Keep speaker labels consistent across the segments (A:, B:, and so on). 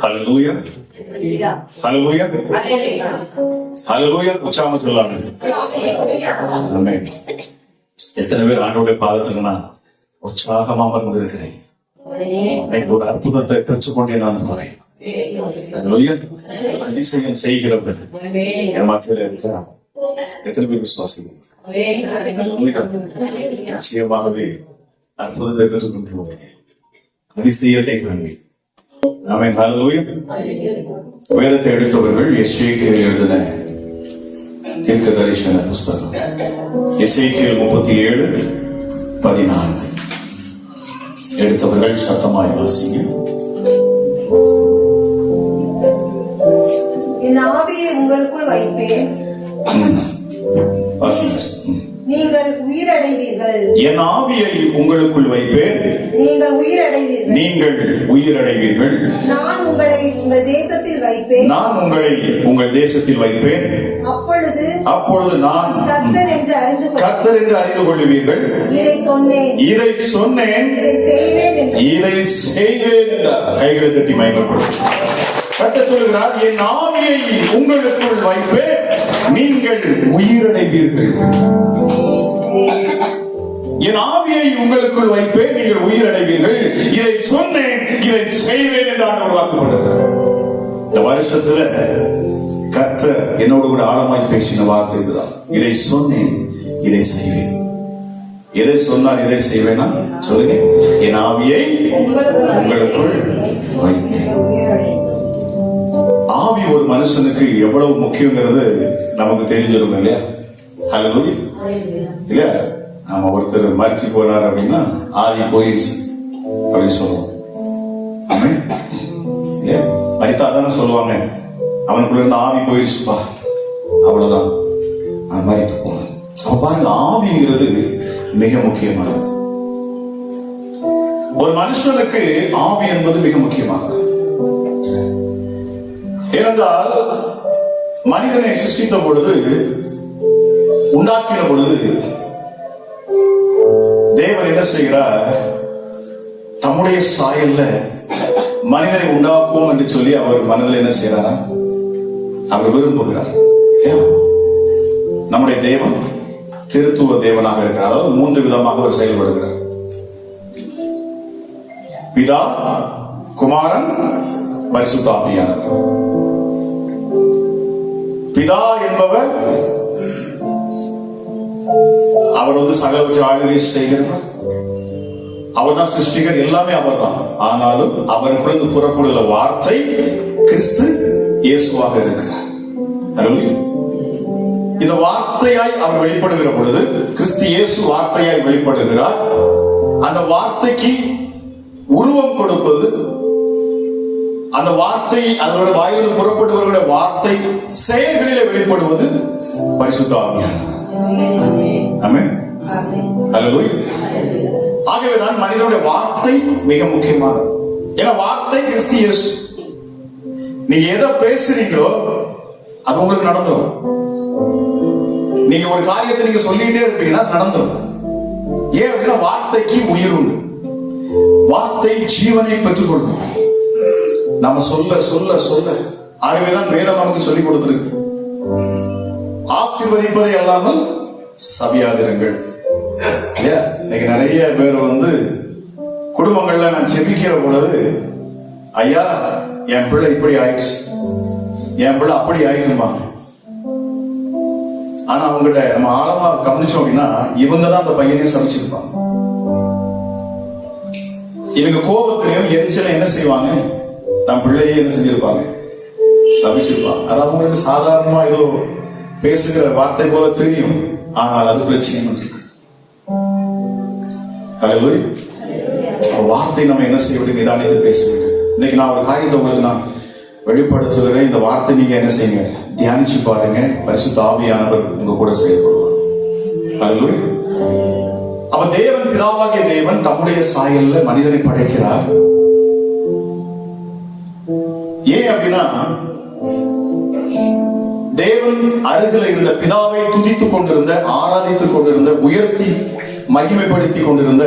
A: ஹல்லேலூயா, ஹல்லேலூயா, ஹல்லேலூயா. உற்சாகமா சொல்லலாம். ஆமென். எத்தனை பேர் ஆண்டவருடைய பாதத்துல உற்சாகமா வந்திருக்கிறேன். ஒரு அற்புதத்தை பெற்றுக்கொண்டே நான் போறேன். அதிசயம் செய்கிறவர்கள் என் மத்தியில் இருக்கிறார். எத்தனை பேர் விசுவாசிகள்? நிச்சயமாகவே அற்புதத்தை பெற்றுக்கொண்டு போவேன். அதிசயத்தை காண்பேன். ஆமென். ஹல்லேலூயா. வேதத்தை எடுத்தவர்கள் எசேக்கியேல் எழுதின தீர்க்க தரிசன புஸ்தகம் எசேக்கியேல் 37:14 எடுத்தவர்கள் சத்தமாய் வாசிங்க.
B: என் ஆவியை உங்களுக்குள் வைப்பேன்,
A: வாசிங்க.
B: நீங்கள் உயிரடைவீர்கள்.
A: என் ஆவியை உங்களுக்குள் வைப்பேன்,
B: நீங்கள் உயிரடைவீர்கள்.
A: நீங்கள் உயிரடைவீர்கள்.
B: நான் உங்களை உங்கள் தேசத்தில் வைப்பேன்,
A: நான் உங்களை உங்கள் தேசத்தில் வைப்பேன். அப்பொழுது நான் கர்த்தர் என்று அறிந்து கொள்வீர்கள்.
B: இதை சொன்னேன்,
A: இதை செய்வேன் என்றார். கைகளை தட்டி மயங்கப்படும். கர்த்தர் சொல்கிறார், என் ஆவியை உங்களுக்குள் வைப்பேன், நீங்கள் உயிரடைவீர்கள். என் ஆவியை உங்களுக்குள் வைப்பேன், நீங்கள் உயிரடைவீர்கள். இதை சொன்னேன், இதை செய்வேன் என்று ஆண்டவர் வாக்குப்படுகிறார். இந்த வருஷத்துல கர்த்தர் என்னோடு கூட ஆழமாய் பேசின வார்த்தை இதுதான். இதை சொன்னேன், இதை செய்வேன். எதை சொன்னார், இதை செய்வேனா சொல்லுங்க. என் ஆவியை உங்களுக்குள் வைப்பேன். ஆவி ஒரு மனுஷனுக்கு எவ்வளவு முக்கியங்கிறது நமக்கு தெரிஞ்சிருக்கும் இல்லையா? ஹல்லேலூயா. இல்லையா? நாம ஒருத்தர் மரிச்சு போனார் அப்படின்னா ஆவி போயிடுச்சு அப்படின்னு சொல்லுவோம். ஆமென். இல்லையா? மரித்தாதானே சொல்லுவாங்க, அவனுக்குள்ள இருந்த ஆவி போயிடுச்சுப்பா, அவ்வளவுதான், மரித்து போனான். அப்ப பாருங்க, ஆவிங்கிறது மிக முக்கியமானது. ஒரு மனுஷனுக்கு ஆவி என்பது மிக முக்கியமானது. ஏனென்றால் மனிதனை சிருஷ்டித்த பொழுது, உண்டாக்கின பொழுது தேவன் என்ன செய்கிறார்? தம்முடைய சாயல்ல மனிதனை உண்டாக்குவோம் என்று சொல்லி அவர் மனதில் என்ன செய்யறார்? அவர் விரும்புகிறார். நம்முடைய தேவன் திருத்துவ தேவனாக இருக்கிறார். அதாவது 3 விதமாக அவர் செயல்படுகிறார். பிதா, குமாரன், பரிசுத்த ஆவியானவர். பிதா என்பவர் அவர் சகலவற்றை ஆளுகை செய்கிறார். அவர் தான் சிருஷ்டிகர், எல்லாமே அவர் தான். ஆனாலும் அவருக்குள்ள புறப்படுகிற வார்த்தை கிறிஸ்து இயேசுவாக இருக்கிறார். இந்த வார்த்தையாய் அவர் வெளிப்படுகிற பொழுது கிறிஸ்து இயேசு வார்த்தையாய் வெளிப்படுகிறார். அந்த வார்த்தைக்கு உருவம் கொடுப்பது, அந்த வார்த்தை அதனுடைய வாயிலிருந்து புறப்படுவர்களுடைய வார்த்தை செயல்களிலே வெளிப்படுவது பரிசுத்த ஆவியானவர். ஆமென். ஹல்லேலூயா. ஆகவேதான் மனிதனுடைய வார்த்தை மிக முக்கியமானது. ஏன்னா வார்த்தை கிறிஸ்து இயேசு. நீங்க எதை பேசுறீங்களோ அது உங்களுக்கு நடந்துடும். நீங்க ஒரு காரியத்தை நீங்க சொல்லிட்டே இருப்பீங்கன்னா நடந்துடும். ஏன் அப்படின்னா வார்த்தைக்கு உயிர் உண்டு. வார்த்தை ஜீவனை பெற்றுக் கொடுக்கும். நம்ம சொல்ல சொல்ல சொல்ல. ஆகவேதான் வேதம் நமக்கு சொல்லிக் கொடுத்திருக்கு, ஆசீர்வதிப்பதை அல்லாமல் சபியாதிருங்கள். இன்னைக்கு நிறைய பேர் குடும்பங்கள்ல நான் செபிக்கிற பொழுது, ஐயா என் பிள்ளை இப்படி ஆயிடுச்சு, என் பிள்ளை அப்படி ஆயிடுச்சுமா. ஆனா அவங்ககிட்ட நம்ம ஆழமா கவனிச்சோம் அப்படின்னா இவங்கதான் அந்த பையனையே சபிச்சிருப்பாங்க. இவங்க கோபத்திலையும் எரிச்சல என்ன செய்வாங்க? தன் பிள்ளையே என்ன செஞ்சிருப்பாங்க? சபிச்சிருப்பாங்க. அது அவங்களுக்கு சாதாரணமா ஏதோ பேசுகிற வார்த்தை போல தெரியும், ஆனால் அதுக்குள்ள லட்சியம் இருக்கு. வார்த்தை நம்ம என்ன செய்ய வேண்டும்? நிதானித்து பேச வேண்டும். இன்னைக்கு நான் ஒரு காரியத்தை உங்களுக்கு நான் வெளிப்படுத்துகிறேன். இந்த வார்த்தை நீங்க என்ன செய்யுங்க? தியானிச்சு பாருங்க. பரிசுத்த ஆவியானவர் உங்க கூட செயல்படுவார். அவன் தேவன், பிதாவாகிய தேவன் தம்முடைய சாயல்ல மனிதனை படைக்கிறார். ஏன் அப்படின்னா தேவன் அருகில் இருந்த பிதாவை துதித்துக் கொண்டிருந்த, ஆராதித்துக் கொண்டிருந்த, உயர்த்தி மகிமைப்படுத்திக் கொண்டிருந்த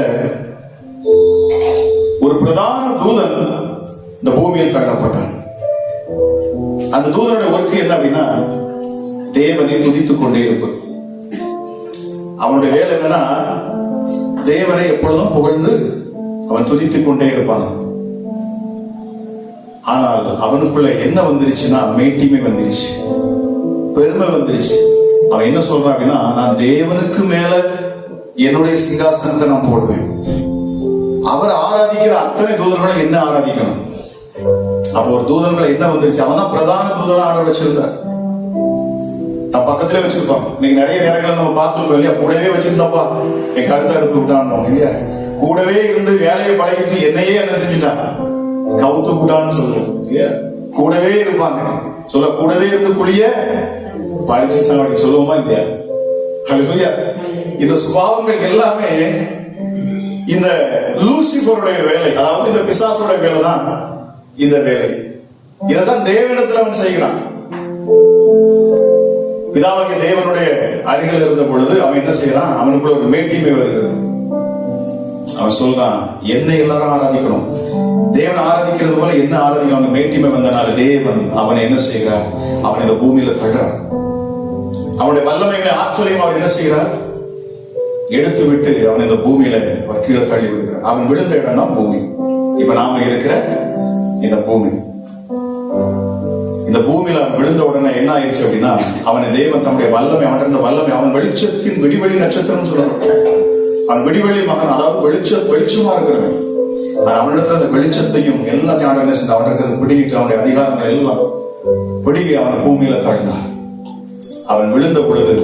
A: ஒரு பிரதான தூதன் இந்த பூமியில் தள்ளப்பட்டான். அந்த தூதனுடைய ஒர்க் என்ன அப்படின்னா தேவனை துதித்துக் கொண்டே இருப்பது. அவனுடைய வேலை என்னன்னா தேவனை எப்பொழுதும் புகழ்ந்து அவன் துதித்துக் கொண்டே இருப்பான். ஆனால் அவனுக்குள்ள என்ன வந்துருச்சுன்னா மேட்டிமை வந்துருச்சு, பெருமை வந்துருச்சு. அவன் என்ன சொல்றான் அப்படின்னா, நான் தேவனுக்கு மேல என்னுடைய சிங்காசனத்தை நான் போடுவேன். அவர் ஆராதிக்கிற அத்தனை தூதர்களை என்ன ஆராதிக்கணும். அப்போ ஒரு தூதர்களை என்ன வந்துருச்சு, அவன் தான் பிரதான தூதரா ஆர்டர் வச்சிருந்தார். நான் பக்கத்துல வச்சிருப்பான். நீங்க நிறைய நேரங்கள் நம்ம பார்த்துருக்கோம் இல்லையா, கூடவே வச்சிருந்தப்பா என் கழுத்தை எடுத்து விட்டான் இல்லையா, கூடவே இருந்து வேலையை பழகிச்சு என்னையே என்ன செஞ்சுட்டான், கவுத்து விட்டான்னு சொல்லுவோம் இல்லையா. கூடவே இருப்பாங்க, சொல்ல கூடவே இருந்து குளிய பழிச்சுட்டான் அப்படின்னு சொல்லுவோமா இல்லையா. ஹல்லேலூயா. இந்த சுபாவங்கள் எல்லாமே இந்த லூசிபருடைய வேலை, அதாவது இந்த பிசாசுடைய வேலை தான் இந்த வேலை. இதைதான் தேவனிடத்தில் அவன் செய்கிறான். பிதாவாகிய தேவனுடைய அருகில் இருந்த பொழுது அவன் என்ன செய்யறான், அவனுக்குள்ள ஒரு மேட்டிமை வருகிறது. அவன் சொல்றான், என்னை எல்லாரும் ஆராதிக்கணும், தேவன் ஆராதிக்கிறது போல என்ன ஆராதிக்கணும். அவனுக்கு மேட்டிமை வந்தனால தேவன் அவனை என்ன செய்கிறார், அவன் இந்த பூமியில தள்ளுறார். அவனுடைய வல்லமைகளை ஆற்றலையும் அவர் என்ன செய்கிறார், எடுத்து விட்டு அவன் இந்த பூமியில கீழே தள்ளி விடுகிறார். அவன் விழுந்த இடம் தான் பூமி. இப்ப நாம இருக்கிற இந்த பூமி, இந்த பூமியில அவன் விழுந்த உடனே என்ன ஆயிடுச்சு அப்படின்னா, அவனை தேவன் தம்முடைய வல்லமை, அவன் இருந்த வல்லமை, அவன் வெளிச்சத்தின் விடிவெளி நட்சத்திரம் சொல்லணும். அவன் விடிவெளி மகன், அதாவது வெளிச்சமா இருக்கிறவன். அவனிடத்துல அந்த வெளிச்சத்தையும் எல்லாத்தையும் ஆண்டு என்ன செஞ்சு அவன் இருக்கிறது பிடிக்கிட்டு அவனுடைய அதிகாரங்கள் எல்லாம் பிடிக்கி அவனை பூமியில தள்ளினார். அவன் விழுந்த பொழுது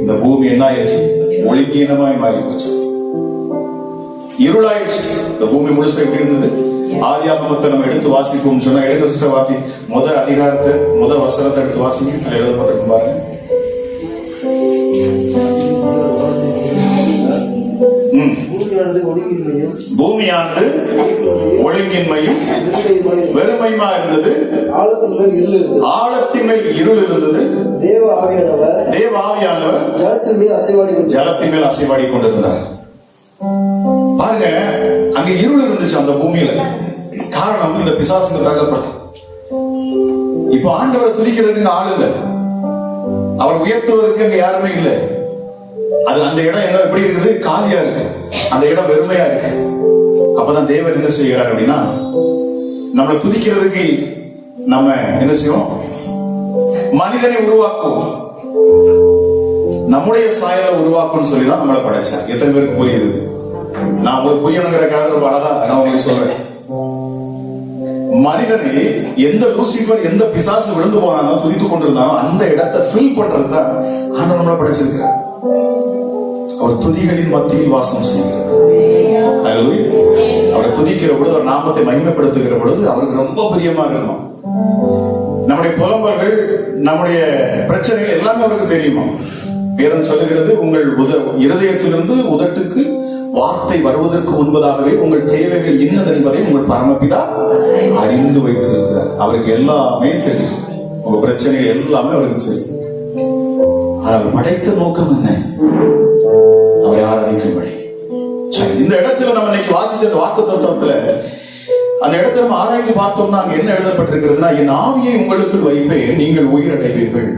A: இந்த பூமி என்ன ஆயிடுச்சு, ஒளிக்கீனமாய் மாறி போச்சு, இருளாயிடுச்சு. இந்த பூமி முழுசா எப்படி இருந்தது. ஆதியாகமத்தை நம்ம எடுத்து வாசிப்போம் சொன்னா, எடுக்க சிஸ்டர் முதல் அதிகாரத்தை முதல் வசனத்தை எடுத்து வாசிங்க. அதில் எழுதப்பட்டிருக்கும் பாருங்க. பூமியானது ஒழுங்கின்மையும் வெறுமையுமா இருந்தது, ஆழத்தின் மேல் இருள் இருந்தது, தேவ ஆவியானவர் ஜலத்தின் மேல் அசைவாடி கொண்டிருந்தார். பாருங்க, அங்க இருள் இருந்துச்சு அந்த பூமியில. காரணம், இந்த பிசாசுங்க தள்ளப்பட்ட. இப்ப ஆண்டவரை துதிக்கிறதுக்கு ஆள் இல்லை, அவர் உயர்த்துவதற்கு அங்க யாருமே இல்லை. அது அந்த இடம் என்ன எப்படி இருக்குது, காலியா இருக்கு, அந்த இடம் வெறுமையா இருக்கு. அப்பதான் தேவன் என்ன செய்கிறார் அப்படின்னா, நம்மளை துதிக்கிறதுக்கு நம்ம என்ன செய்வோம், மனிதனை உருவாக்குவோம், நம்முடைய சாயலை உருவாக்கும்னு சொல்லிதான் நம்மளை படைச்சார். எத்தனை பேருக்கு புரியுது? நான் உங்களுக்கு புரியணுங்கிறக்காக ரொம்ப அழகா நான் உங்களுக்கு சொல்றேன். மனிதனை எந்த லூசிபர் எந்த பிசாசு விழுந்து போனாலும் துதித்துக் கொண்டிருந்தாலும் அந்த இடத்தை ஃபில் பண்றதுதான் ஆண்டவர் நம்மளை படைச்சிருக்கிறார். அவர் துதிகளின் மத்தியில் வாசம் செய்கிறார். அவரை துதிக்கிற பொழுது, அவர் நாமத்தை மகிமைப்படுத்துகிற பொழுது அவருக்கு ரொம்ப பிரியமா இருக்கணும். நம்முடைய புலம்பல்கள், நம்முடைய பிரச்சனைகள் எல்லாமே அவருக்கு தெரியுமா. வேதம் சொல்லுகிறது, உங்கள் இருதயத்திலிருந்து உதட்டுக்கு வார்த்தை வருவதற்கு முன்பதாகவே உங்கள் தேவைகள் என்னது என்பதை உங்கள் பரமபிதா அறிந்து வைத்திருக்கிறார். அவருக்கு எல்லாமே தெரியும், உங்க பிரச்சனைகள் எல்லாமே அவருக்கு தெரியும். அவர் படைத்த நோக்கம் என்ன, அவரை ஆராதிக்கும்படி. சரி, இந்த இடத்துல நம்ம இன்னைக்கு வாசித்த வாக்கு தத்துவத்துல அந்த இடத்துல நம்ம ஆராய்ந்து பார்த்தோம்னா அங்க என்ன எழுதப்பட்டிருக்கிறதுனா, என் ஆவியை உங்களுக்கு வைப்பேன், நீங்கள் உயிரடைவீர்கள்.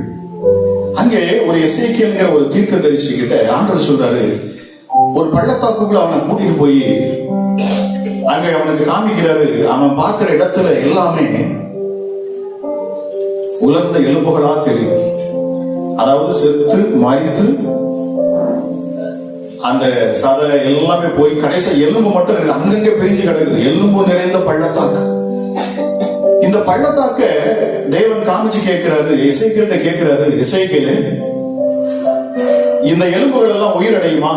A: அங்கே ஒரு எசேக்கியேல் ஒரு தீர்க்கதரிசி கிட்ட ஆண்டவர் சொல்றாரு, ஒரு பள்ளத்தாக்குள்ள அவனை கூட்டிட்டு போய் அங்க அவனுக்கு காமிக்கிறாரு. அவன் பார்க்கிற இடத்துல எல்லாமே உலர்ந்த எலும்புகளா தெரியும். அதாவது செத்து மரித்து அந்த சதை எல்லாமே போய் கடைசி எலும்பு மட்டும் இருக்கு, அங்கங்க பிரிஞ்சு கிடக்குது. எலும்பு நிறைந்த பள்ளத்தாக்கு. இந்த பள்ளத்தாக்க தேவன் காமிச்சு கேட்கிறாரு, எசேக்கியேல்ட்ட கேட்கிறாரு, எசேக்கியேல் இந்த எலும்புகள் எல்லாம் உயிரடையுமா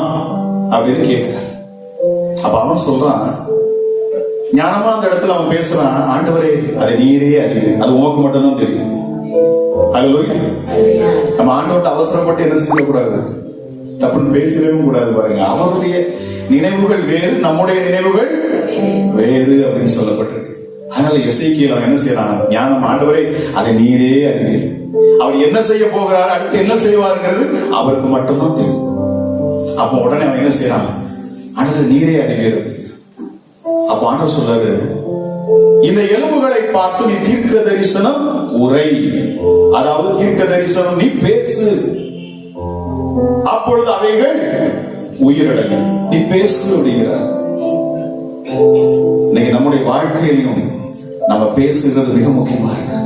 A: அப்படின்னு கேட்கிறார். அப்ப அவன் சொல்றான், ஞானமா அந்த இடத்துல அவன் பேசுறான், ஆண்டவரே அதை நீரே அறிவு, அது உனக்கு மட்டும்தான் தெரியும். அல்லேலூயா. நம்ம ஆண்டவர்கிட்ட அவசரப்பட்டு என்ன செய்யக்கூடாது, தப்புன்னு பேசவே கூடாது. பாருங்க, அவருடைய நினைவுகள் வேறு, நம்முடைய நினைவுகள் வேறு அப்படின்னு சொல்லப்பட்டிருக்கு. அதனால எசேக்கியேல் அவன் என்ன செய்யறான், ஞானம், ஆண்டவரே அதை நீரே அறிவு, அவர் என்ன செய்ய போகிறார், அடுத்து என்ன செய்வாருங்கிறது அவருக்கு மட்டும்தான் தெரியும். அப்ப உடனே அவன் என்ன செய்யறான், ஆண்டவர் நீரே அறிவீர். அப்ப ஆண்டவர் சொல்றாரு, இந்த எலும்புகளை பார்த்து நீ தீர்க்க தரிசனம் உரை, அதாவது தீர்க்க தரிசனம், நீ பேசு, அப்பொழுது அவைகள் உயிரடையும். நீ பேசு அப்படிங்கிறார். இன்னைக்கு நம்முடைய வாழ்க்கையிலும் நம்ம பேசுகிறது மிக முக்கியமா இருக்கு.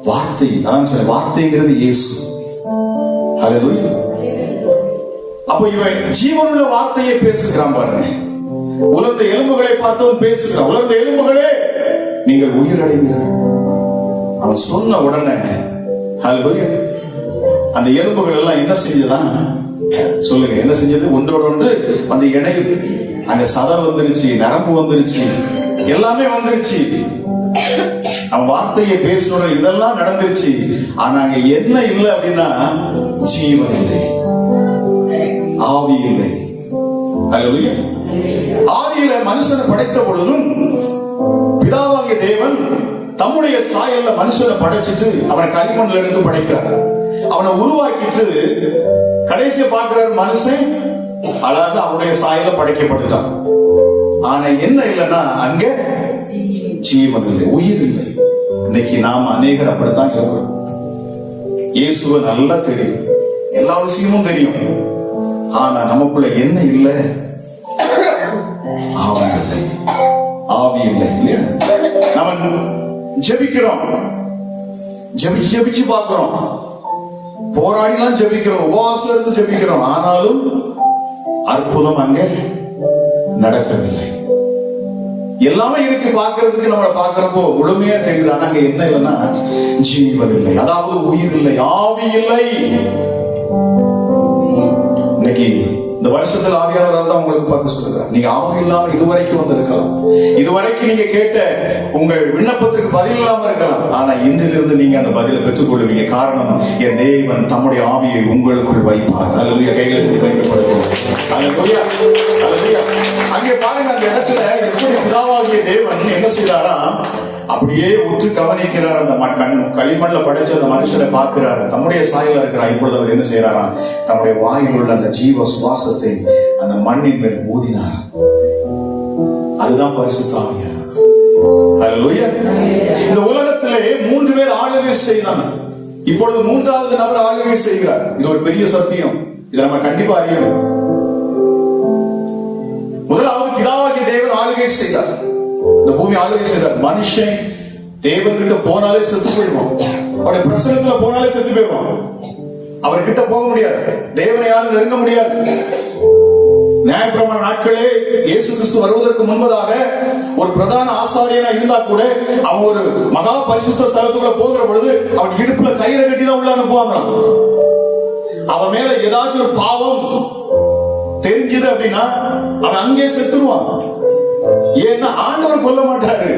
A: வார்த்தை, நான் சொல்ல வார்த்தைங்கிறது இயேசு. ஹல்லேலூயா. அப்ப இவன் ஜீவனுள்ள வார்த்தையை பேசுகிறான் பாருங்க. உலர்ந்த எலும்புகளை பார்த்தவன் பேசுகிறான், உலர்ந்த எலும்புகளே நீங்கள் உயிரடைவீர்கள். அவன் சொன்ன உடனே ஹல்லேலூயா, அந்த எலும்புகள் எல்லாம் என்ன செஞ்சதான் சொல்லுங்க, என்ன செஞ்சது? ஒன்றோடு ஒன்று அந்த இணையுது. அங்க சதை வந்துருச்சு, நரம்பு வந்துருச்சு, எல்லாமே வந்துருச்சு. அவன் வார்த்தையை பேசுற இதெல்லாம் நடந்துருச்சு. ஆனா அங்க என்ன இல்லை அப்படின்னா ஜீவன் இல்லை, ஆவி இல்லை. ஹல்லேலூயா. ஆவியில மனுஷனை படைத்த பொழுதும் பிதாவாகிய தேவன் தம்முடைய சாயல்ல மனுஷனை படைச்சிட்டு அவனை களிமண்ணில் எடுத்து படைக்கிறார். அவனை உருவாக்கிட்டு கடைசியை பார்க்கிறார், மனுஷன் அழகாக அவனுடைய சாயல படைக்கப்பட்டுட்டான். ஆனா என்ன இல்லைன்னா அங்க ஜீவன் இல்லை, உயிர் இல்லை. இன்னைக்கு நாம் அநேகர் அப்படித்தான் இருக்கிறோம். இயேசுவை நல்லா தெரியும், எல்லா விஷயமும் தெரியும். ஆனா நமக்குள்ள என்ன இல்லை? ஆவி இல்லை, ஆவி இல்லை. இல்லையா? நம்ம ஜெபிக்கிறோம், ஜெபிச்சு பார்க்கிறோம், போராடிலாம் ஜெபிக்கிறோம், உபவாசம் இருந்து ஜெபிக்கிறோம். ஆனாலும் அற்புதம் அங்கே நடக்கவில்லை. எல்லாமே இருக்கு பார்க்கிறதுக்கு, நம்மளை பார்க்கிறப்போ முழுமையா தெரியுது. ஆனா அங்க என்ன இல்லைன்னா ஜீவன் இல்லை, அதாவது உயிர் இல்லை, ஆவி இல்லை. இன்னைக்கு இந்த வருஷத்துல ஆவியானவரால் தான் உங்களுக்கு பார்த்து சொல்லுகிறார், நீங்க ஆவி இல்லாம இதுவரைக்கும் வந்திருக்கலாம், இதுவரைக்கும் நீங்க கேட்ட உங்கள் விண்ணப்பத்துக்கு பதில் இல்லாம இருக்கலாம். ஆனா இன்றிலிருந்து நீங்க அந்த பதிலை பெற்றுக் கொள்வீங்க. காரணம், என் தேவன் தம்முடைய ஆவியை உங்களுக்குள் வைப்பார். அல்லேலூயா. கைகளுக்கு வைக்கப்படுவோம். அல்லேலூயா, அல்லேலூயா. அங்கே பாருங்க, அந்த இடத்துல எப்படி பிதாவாகிய தேவன் என்ன செய்தாரா, அப்படியே உற்று கவனிக்கிறார். அந்த களிமண்ல படைச்ச அந்த மனுஷனை பார்க்கிறார், தம்முடைய சாயல இருக்கிறார். இப்பொழுது அவர் என்ன செய்யறாரா, தம்முடைய வாயில் உள்ள அந்த ஜீவ சுவாசத்தை அந்த மண்ணின் மேல் ஊதினார். அதுதான் பரிசுத்த ஆவியானவர். ஹல்லேலூயா. இந்த உலகத்திலே 3 பேர் ஆளுகை செய்யறாங்க. இப்பொழுது 3வது நபர் ஆளுகை செய்கிறார். இது ஒரு பெரிய சத்தியம், இதை நம்ம கண்டிப்பா அறியணும். முதலாவது பிதாவாகிய தேவன் ஆளுகை செய்தார், இந்த பூமி ஆளுகை செய்தார். மனுஷன் தேவன் கிட்ட போனாலே செத்து போயிடுவான், அவருடைய பிரசனத்துல போனாலே செத்து போயிடுவான். அவர்கிட்ட போக முடியாது, தேவனை யாரும் நெருங்க முடியாது. நியாயப்பிரமாண நாட்களே இயேசு கிறிஸ்து வருவதற்கு முன்பதாக ஒரு பிரதான ஆசாரியனா இருந்தா கூட அவன் ஒரு மகா பரிசுத்த ஸ்தலத்துக்குள்ள போகிற பொழுது அவன் இடுப்புல கயிறை கட்டிதான் உள்ள அனுப்புவாங்க. அவன் மேல ஏதாச்சும் ஒரு பாவம் தெரிஞ்சது அப்படின்னா அவன் அங்கே செத்துருவான். ஏன்னா ஆண்டவர் கொல்ல மாட்டாரு,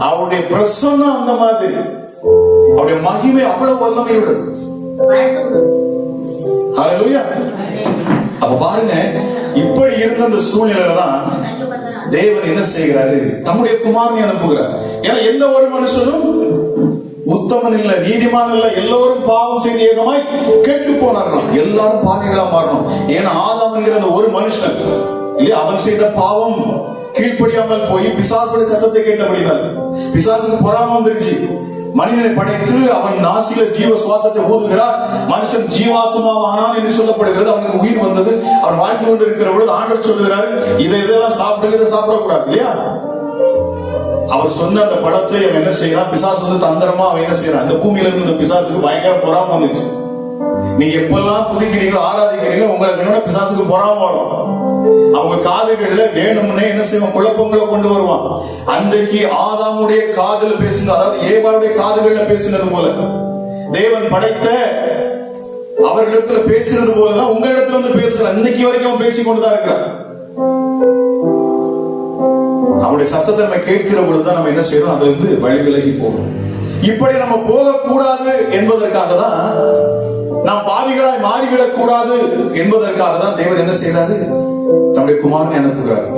A: அவருடைய பிரசன்னம் அந்த மாதிரி, அவருடைய மகிமை அவ்வளவு வல்லமையோடு. ஹல்லேலூயா. அப்ப பாருங்க, இப்படி இருந்த அந்த சூழ்நிலையில தான் தேவன் என்ன செய்கிறாரு, தம்முடைய குமாரனை அனுப்புகிறார். ஏன்னா எந்த ஒரு மனுஷனும் உத்தமன் இல்ல, நீதிமான் இல்ல, எல்லோரும் பாவம் செய்து ஏகமாய் கெட்டு போனார்கள், எல்லாரும் பாவிகளா மாறணும். ஏன்னா ஆதாம் என்கிற அந்த ஒரு மனுஷன் இல்லையா, அவன் செய்த பாவம் கீழ்ப்படியாமல் போய் பிசாசுடைய சத்தத்தை கேட்டபடினார் பிசாசுக்கு பொறாம வந்துருச்சு. மனிதனை படைத்து அவன் நாசியில ஜீவ சுவாசத்தை ஊதுகிறார், மனுஷன் ஜீவாத்மாவானான் என்று சொல்லப்படுகிறது. அவனுக்கு உயிர் வந்தது, அவன் வாழ்ந்து கொண்டு இருக்கிற பொழுது ஆண்டவர் சொல்லுகிறார், இதெல்லாம் சாப்பிடுங்க, இதை சாப்பிடக்கூடாது இல்லையா. அவர் சொன்ன அந்த பழத்தை அவன் என்ன செய்யறான், பிசாசு வந்து தந்திரமா அவன் என்ன செய்யறான், இந்த பூமியில இருந்து பிசாசுக்கு பயங்கர பொறாம வந்துச்சு. நீங்க எப்பெல்லாம் துதிக்கிறீங்களோ ஆராதிக்கிறீங்களோ உங்களுக்கு என்னோட பிசாசுக்கு பொறாம வரும். அவங்க காதுகள்ல வேணும்னே என்ன செய்வான், குழப்பங்களை கொண்டு வருவான். அன்றைக்கு ஆதாமுடைய காதுல பேசுனது, அதாவது ஏவாளுடைய காதுகள்ல பேசினது போல தேவன் படைத்த அவர்களிடத்துல பேசினது போலதான் உங்க இடத்துல வந்து பேசுறான். இன்னைக்கு வரைக்கும் அவன் பேசிக்கொண்டுதான் இருக்கிறான். அவருடைய சத்தத்தை நம்ம கேட்கிற பொழுதுதான் நம்ம என்ன செய்யறோம், அதுல இருந்து வழி விலகி போகணும். இப்படி நம்ம போகக்கூடாது என்பதற்காக தான், நாம் பாவிகளாய் மாறிவிடக் கூடாது என்பதற்காக தான் தேவன் என்ன செய்யறாரு, தம்முடைய குமாரனை அனுப்புகிறார்.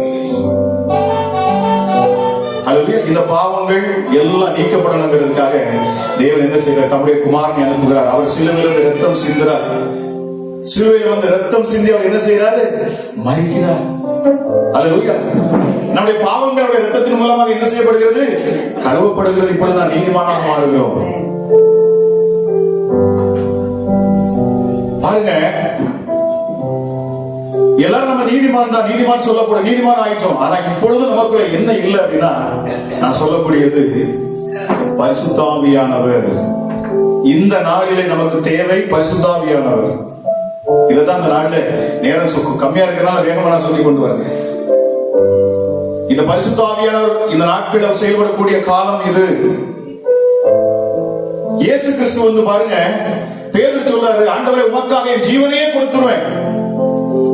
A: இந்த பாவங்கள் எல்லாம் நீக்கப்படணுங்கிறதுக்காக தேவன் என்ன செய்யறார், தம்முடைய குமாரனை அனுப்புகிறார். அவர் சிலுவையில் ரத்தம் சிந்துறார். சிலுவையில் வந்து ரத்தம் சிந்தி அவர் என்ன செய்யறாரு, மரிக்கிறார். அல்லேலூயா. நம்முடைய பாவங்களுடைய ரத்தத்தின் மூலமாக என்ன செய்யப்படுகிறது? கழுவப்படுகிறது. இப்பொழுது நான் நீதிமானாக மாறுகிறோம். பாருங்க, எல்லாரும் நம்ம நீதிமான் தான், நீதிமான் சொல்லக்கூடிய நீதிமான் ஆயிட்டோம். ஆனா இப்பொழுது நமக்குள்ள என்ன இல்லை அப்படின்னா, நான் சொல்லக்கூடியது பரிசுத்த ஆவியானவர். இந்த நாளிலே நமக்கு தேவை பரிசுத்த ஆவியானவர். இதுதான் இந்த நாளில நேரம் கம்மியா இருக்கிறனால வேகமா நான் சொல்லி கொண்டு வரேன். இந்த பரிசுத்த ஆவியானவர் இந்த நாட்களில் செயல்படக்கூடிய காலம் இது. இயேசு கிறிஸ்து வந்து பாருங்க, பேதுரு சொல்றாரு, ஆண்டவரே உமக்காக என் ஜீவனையே கொடுத்துருவேன்,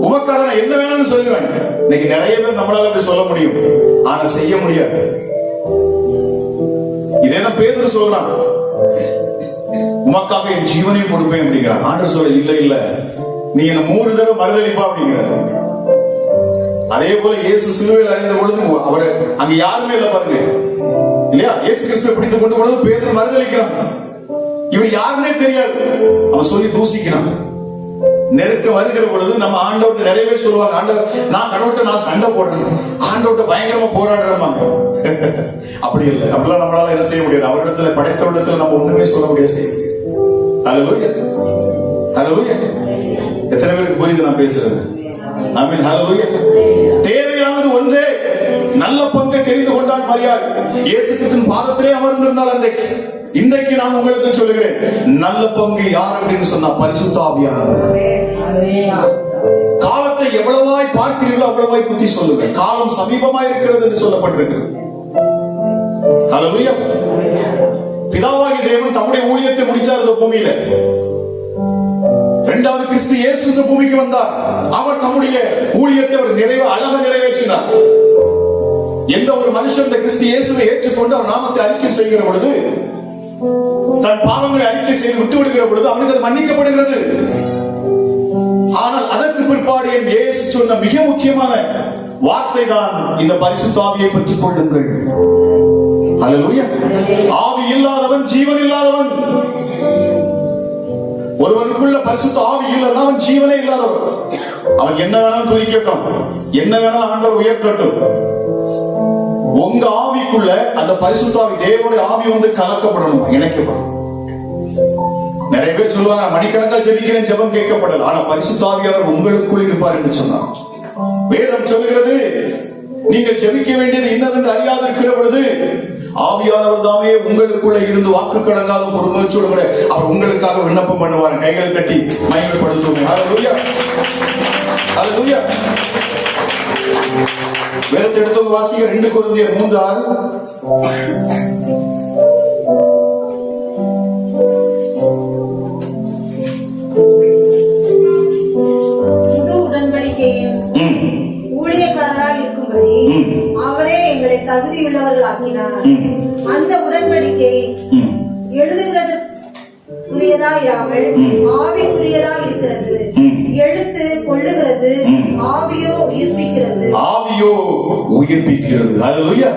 A: உமக்காக நான் என்ன வேணும்னு சொல்லுவேன். இன்னைக்கு நிறைய பேர் நம்மளால அப்படி சொல்ல முடியும், ஆனா செய்ய முடியாது. இதேதான் பேதுரு சொல்றான், உமக்காக என் ஜீவனையும் கொடுப்பேன் அப்படிங்கிறான். ஆண்டவர் சொல்ல, இல்ல இல்ல, நீ என்ன 3 தடவை மறுதளிப்பா அப்படிங்கிற. அதே போல இயேசு சிலுவையில் அறிந்த பொழுது அவரை அங்க யாருமே இல்ல பாருங்க, இல்லையா? இயேசு கிறிஸ்துவை பிடித்துக் கொண்டு பொழுது பேதுரு மறுதளிக்கிறான். இவன் யாருன்னே தெரியாது, அவன் சொல்லி தூசிக்கிறான். நெருக்க வருகிற பொழுது நம்ம ஆண்டவர்கிட்ட நிறைய பேர் சொல்லுவாங்க, ஆண்டவர் நான் கடவுள்கிட்ட நான் சண்டை போடுறேன், ஆண்டவர்கிட்ட பயங்கரமா போராடுறோமாங்க. அப்படி இல்லை, அப்படிலாம் நம்மளால என்ன செய்ய முடியாது. அவரிடத்துல படைத்தவரிடத்துல நம்ம ஒண்ணுமே சொல்ல முடியாது, செய்ய முடியாது. ஹல்லேலூயா, ஹல்லேலூயா. எத்தனை பேருக்கு புரியுது நான் பேசுறது? ஆமென், ஹல்லேலூயா. தேவையானது ஒன்றே, நல்ல பங்கை தெரிந்து கொண்டால் மரியாதை. இயேசு கிறிஸ்துவின் பாதத்திலே அமர்ந்திருந்தால் அன்றைக்கு, இன்றைக்கு நான் உங்களுக்கு சொல்லுகிறேன், நல்ல பங்கு யார் அப்படின்னு சொன்னா பரிசுத்த ஆவியானவர். காலத்தை எவ்வளவாய் பார்க்கிறீர்களோ அவ்வளவாய் புத்தி சொல்லுங்க. காலம் சமீபமாய் இருக்கிறது என்று சொல்லப்பட்டிருக்கிறது. ஹல்லேலூயா. பிதாவாகிய தேவன் தம்முடைய ஊழியத்தை முடிச்சார் இந்த பூமியில. இரண்டாவது கிறிஸ்து இயேசு இந்த பூமிக்கு வந்தார். அவர் தம்முடைய ஊழியத்தை அவர் அழகாக நிறைவேற்றினார். எந்த ஒரு மனுஷன் இந்த கிறிஸ்து இயேசுவை ஏற்றுக்கொண்டு அவர் நாமத்தை அறிக்கை செய்கிற பொழுது, தன் பாவங்களை அறிக்கை செய்து விட்டு விடுகிற பொழுது அவனுக்கு அது மன்னிக்கப்படுகிறது. ஆனால் அதற்கு பிற்பாடு இயேசு சொன்ன மிக முக்கியமான வார்த்தை தான் இந்த பரிசுத்த ஆவியை பெற்றுக் கொள்ளுங்கள். ஹல்லேலூயா. ஆவி இல்லாதவன் ஜீவன் இல்லாதவன். ஒருவனுக்குள்ள பரிசுத்த ஆவி இல்லைன்னா அவன் ஜீவனே இல்லாதவன். அவன் என்ன வேணாலும் துதிக்கட்டும், என்ன வேணாலும் ஆண்டவர் உயர்த்தட்டும். உங்க ஆவிக்குள்ள அந்த பரிசுத்த ஆவி, தேவனுடைய ஆவி வந்து கலக்கப்படணும், இணைக்கப்படணும். நிறைய பேர் சொல்லுவாங்க, மணிக்கணக்காக ஜெபிக்கிறேன், ஜெபம் கேட்கப்படல. ஆனா பரிசுத்த ஆவியானவர் உங்களுக்குள் இருப்பார் என்று சொன்னார். வேதம் சொல்லுகிறது, நீங்கள் ஜெபிக்க வேண்டியது என்னதென்று அறியாது இருக்கிற பொழுது ஆவியானவர் தாமே உங்களுக்குள்ள இருந்து வாக்கு கடங்காத ஒரு முயற்சியோடு கூட அவர் உங்களுக்காக விண்ணப்பம் பண்ணுவார். கைகளை தட்டி மகிமைப்படுத்துவோம். ஹல்லேலூயா, ஹல்லேலூயா. வேதத்தை எடுத்து வாசிக்க 2 கொரிந்தியர் 3:6.
B: புது உடன்படிக்கையின் ஊழியக்காரராய் இருக்கும்படி அவரே எங்களை தகுதியுள்ளவர்களாக்கினார். அந்த உடன்படிக்கை எழுதுகிறதுக்குரியதாயிராமல் ஆவிக்குரியதா இருக்கிறது. எழுத்து கொள்ளுகிறது, ஆவியோ உயிர்ப்பிக்கிறது.
A: ஆவியோ உயிர்ப்பிக்கிறது. ஹல்லேலூயா,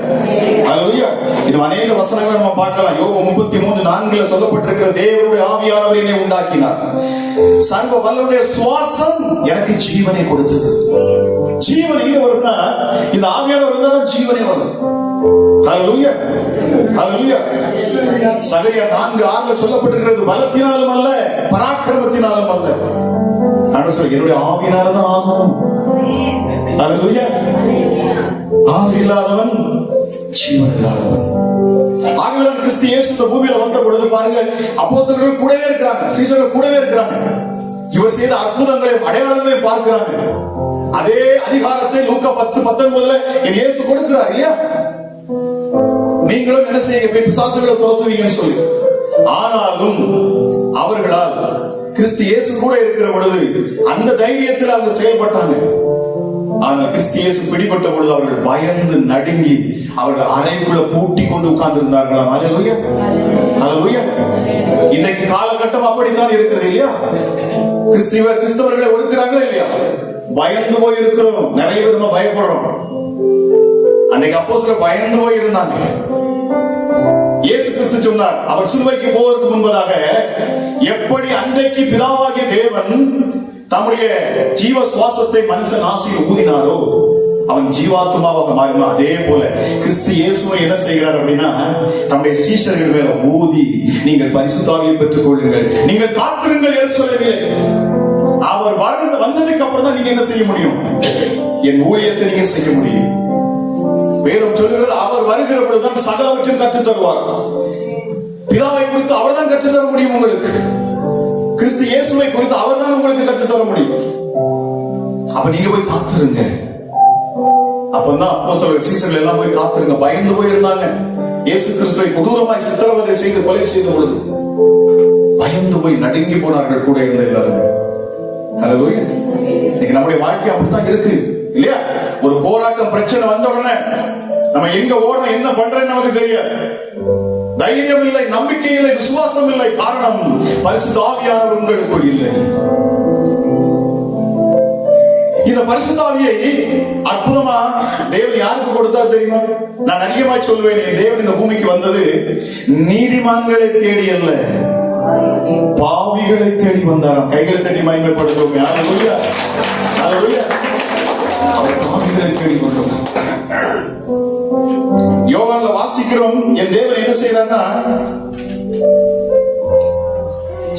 A: ஹல்லேலூயா. இன்னும் அநேக வசனங்களை நம்ம பார்க்கலாம். யோபு 33:4 சொல்லப்பட்டிருக்கிற, தேவனுடைய ஆவியானவர் என்னை உண்டாக்கினார், சர்வ வல்லவருடைய சுவாசம் எனக்கு ஜீவனை கொடுத்தது. ஜீவன் எங்க வருதுன்னா, இந்த ஆவியானவர் இருந்தா தான் ஜீவனே வரும். ஹல்லேலூயா, ஹல்லேலூயா. சகரியா 4:6 சொல்லப்பட்டிருக்கிறது, பலத்தினாலும் அல்ல பராக்கிரமத்தினாலும் அல்ல, என்னுடைய ஆவியினால்தான் ஆகும். ஹல்லேலூயா. ஆவி இல்லாதவன் ஜீவன் இல்லாதவன். ஆவியானவர் கிறிஸ்து இயேசு இந்த பூமியில வந்த பொழுது பாருங்க, அப்போஸ்தலர்கள் கூடவே இருக்கிறாங்க, சீஷர்கள் கூடவே இருக்கிறாங்க. இவர் செய்த அற்புதங்களையும் அடையாளங்களையும் பார்க்கிறாங்க. அதே அதிகாரத்தை லூக்கா 10:19 என் இயேசு கொடுக்கிறார் இல்லையா? நீங்களும் என்ன செய்யுங்க, பிசாசுகளை துரத்துவீங்கன்னு சொல்லி. ஆனாலும் அவர்களால் கிறிஸ்து இயேசு கூட இருக்கிற பொழுது அந்த தைரியத்தில் அவங்க செயல்பட்டாங்க. ஆனால் கிறிஸ்து இயேசு பிடிபட்ட பொழுது அவர்கள் பயந்து நடுங்கி அவர்கள் அறைக்குள்ள பூட்டி கொண்டு உட்கார்ந்து இருந்தார்களாம். ஹல்லேலூயா, ஹல்லேலூயா. இன்னைக்கு காலகட்டம் அப்படித்தான் இருக்கிறது இல்லையா? கிறிஸ்தவர்களை ஒடுக்குறாங்களா இல்லையா? பயந்து போய் இருக்கிறோம். நிறைய பேர் நம்ம பயப்படுறோம். அன்னைக்கு அப்போஸ்தலர் பயந்து போய் இருந்தாங்க. இயேசு கிறிஸ்து சொன்னார், அவர் சிலுவைக்கு போவதற்கு முன்பதாக, எப்படி அன்றைக்கு பிதாவாகிய தேவன் தம்முடைய ஜீவ சுவாசத்தை மனுஷன் ஆசியில் ஊதினாரோ அவன் ஜீவாத்மாவாக மாறினான். அதே போல கிறிஸ்து இயேசுவை என்ன செய்கிறார் அப்படின்னா, தம்முடைய சீஷர்கள் மேல ஊதி, நீங்கள் பரிசுத்த ஆவியை பெற்றுக் கொள்ளுங்கள், நீங்கள் காத்திருங்கள் என்று சொல்லவில்லை. அவர் வந்ததுக்கு அப்புறம் தான் நீங்க என்ன செய்ய முடியும்? என் ஊழியத்தை நீங்க செய்ய முடியும். வேதம் சொல்லுகிறது, அவர் வருகிற பொழுதுதான் சகலவற்றையும் கற்றுத் தருவார். பிதாவை குறித்து அவர் தான் கற்றுத் தர முடியும் உங்களுக்கு. கிறிஸ்து இயேசுவை குறித்து அவர் தான் உங்களுக்கு கற்றுத் தர முடியும். அப்ப நீங்க போய் காத்திருங்க. அப்பதான் அப்போஸ்தலர்கள் சீஷர்கள் எல்லாம் போய் காத்திருங்க. பயந்து போய் இருந்தாங்க. இயேசு கிறிஸ்துவை கொடூரமாய் சித்திரவதை செய்து கொலை செய்த பொழுது பயந்து போய் நடுங்கி போனார்கள் கூட இருந்த எல்லாருமே. ஹல்லேலூயா. இன்னைக்கு நம்முடைய வாழ்க்கை அப்படித்தான் இருக்கு இல்லையா? ஒரு போராட்டம் பிரச்சனை வந்த உடனே நம்ம எங்க ஓடணும், என்ன பண்றேன்னு நமக்கு தெரியாது. தைரியம் இல்லை, நம்பிக்கை இல்லை, விசுவாசம் இல்லை. காரணம், பரிசுத்த ஆவியானவர் உங்களுக்குள் இல்லை. இந்த பரிசுத்த ஆவியை அற்புதமா தேவன் யாருக்கு கொடுத்தார் தெரியுமா? நான் அதிகமாய் சொல்வேன், தேவன் இந்த பூமிக்கு வந்தது நீதிமான்களை தேடி அல்ல, பாவிகளை தேடி வந்தாராம். கைகளை தட்டி மகிமைப்படுத்துவோம். ஹல்லேலூயா, ஹல்லேலூயா. அவர் பாவிகளை தேடி வந்தார். யோவான்ல வாசிக்கிறோம், என் தேவன் என்ன செய்யறாருன்னா,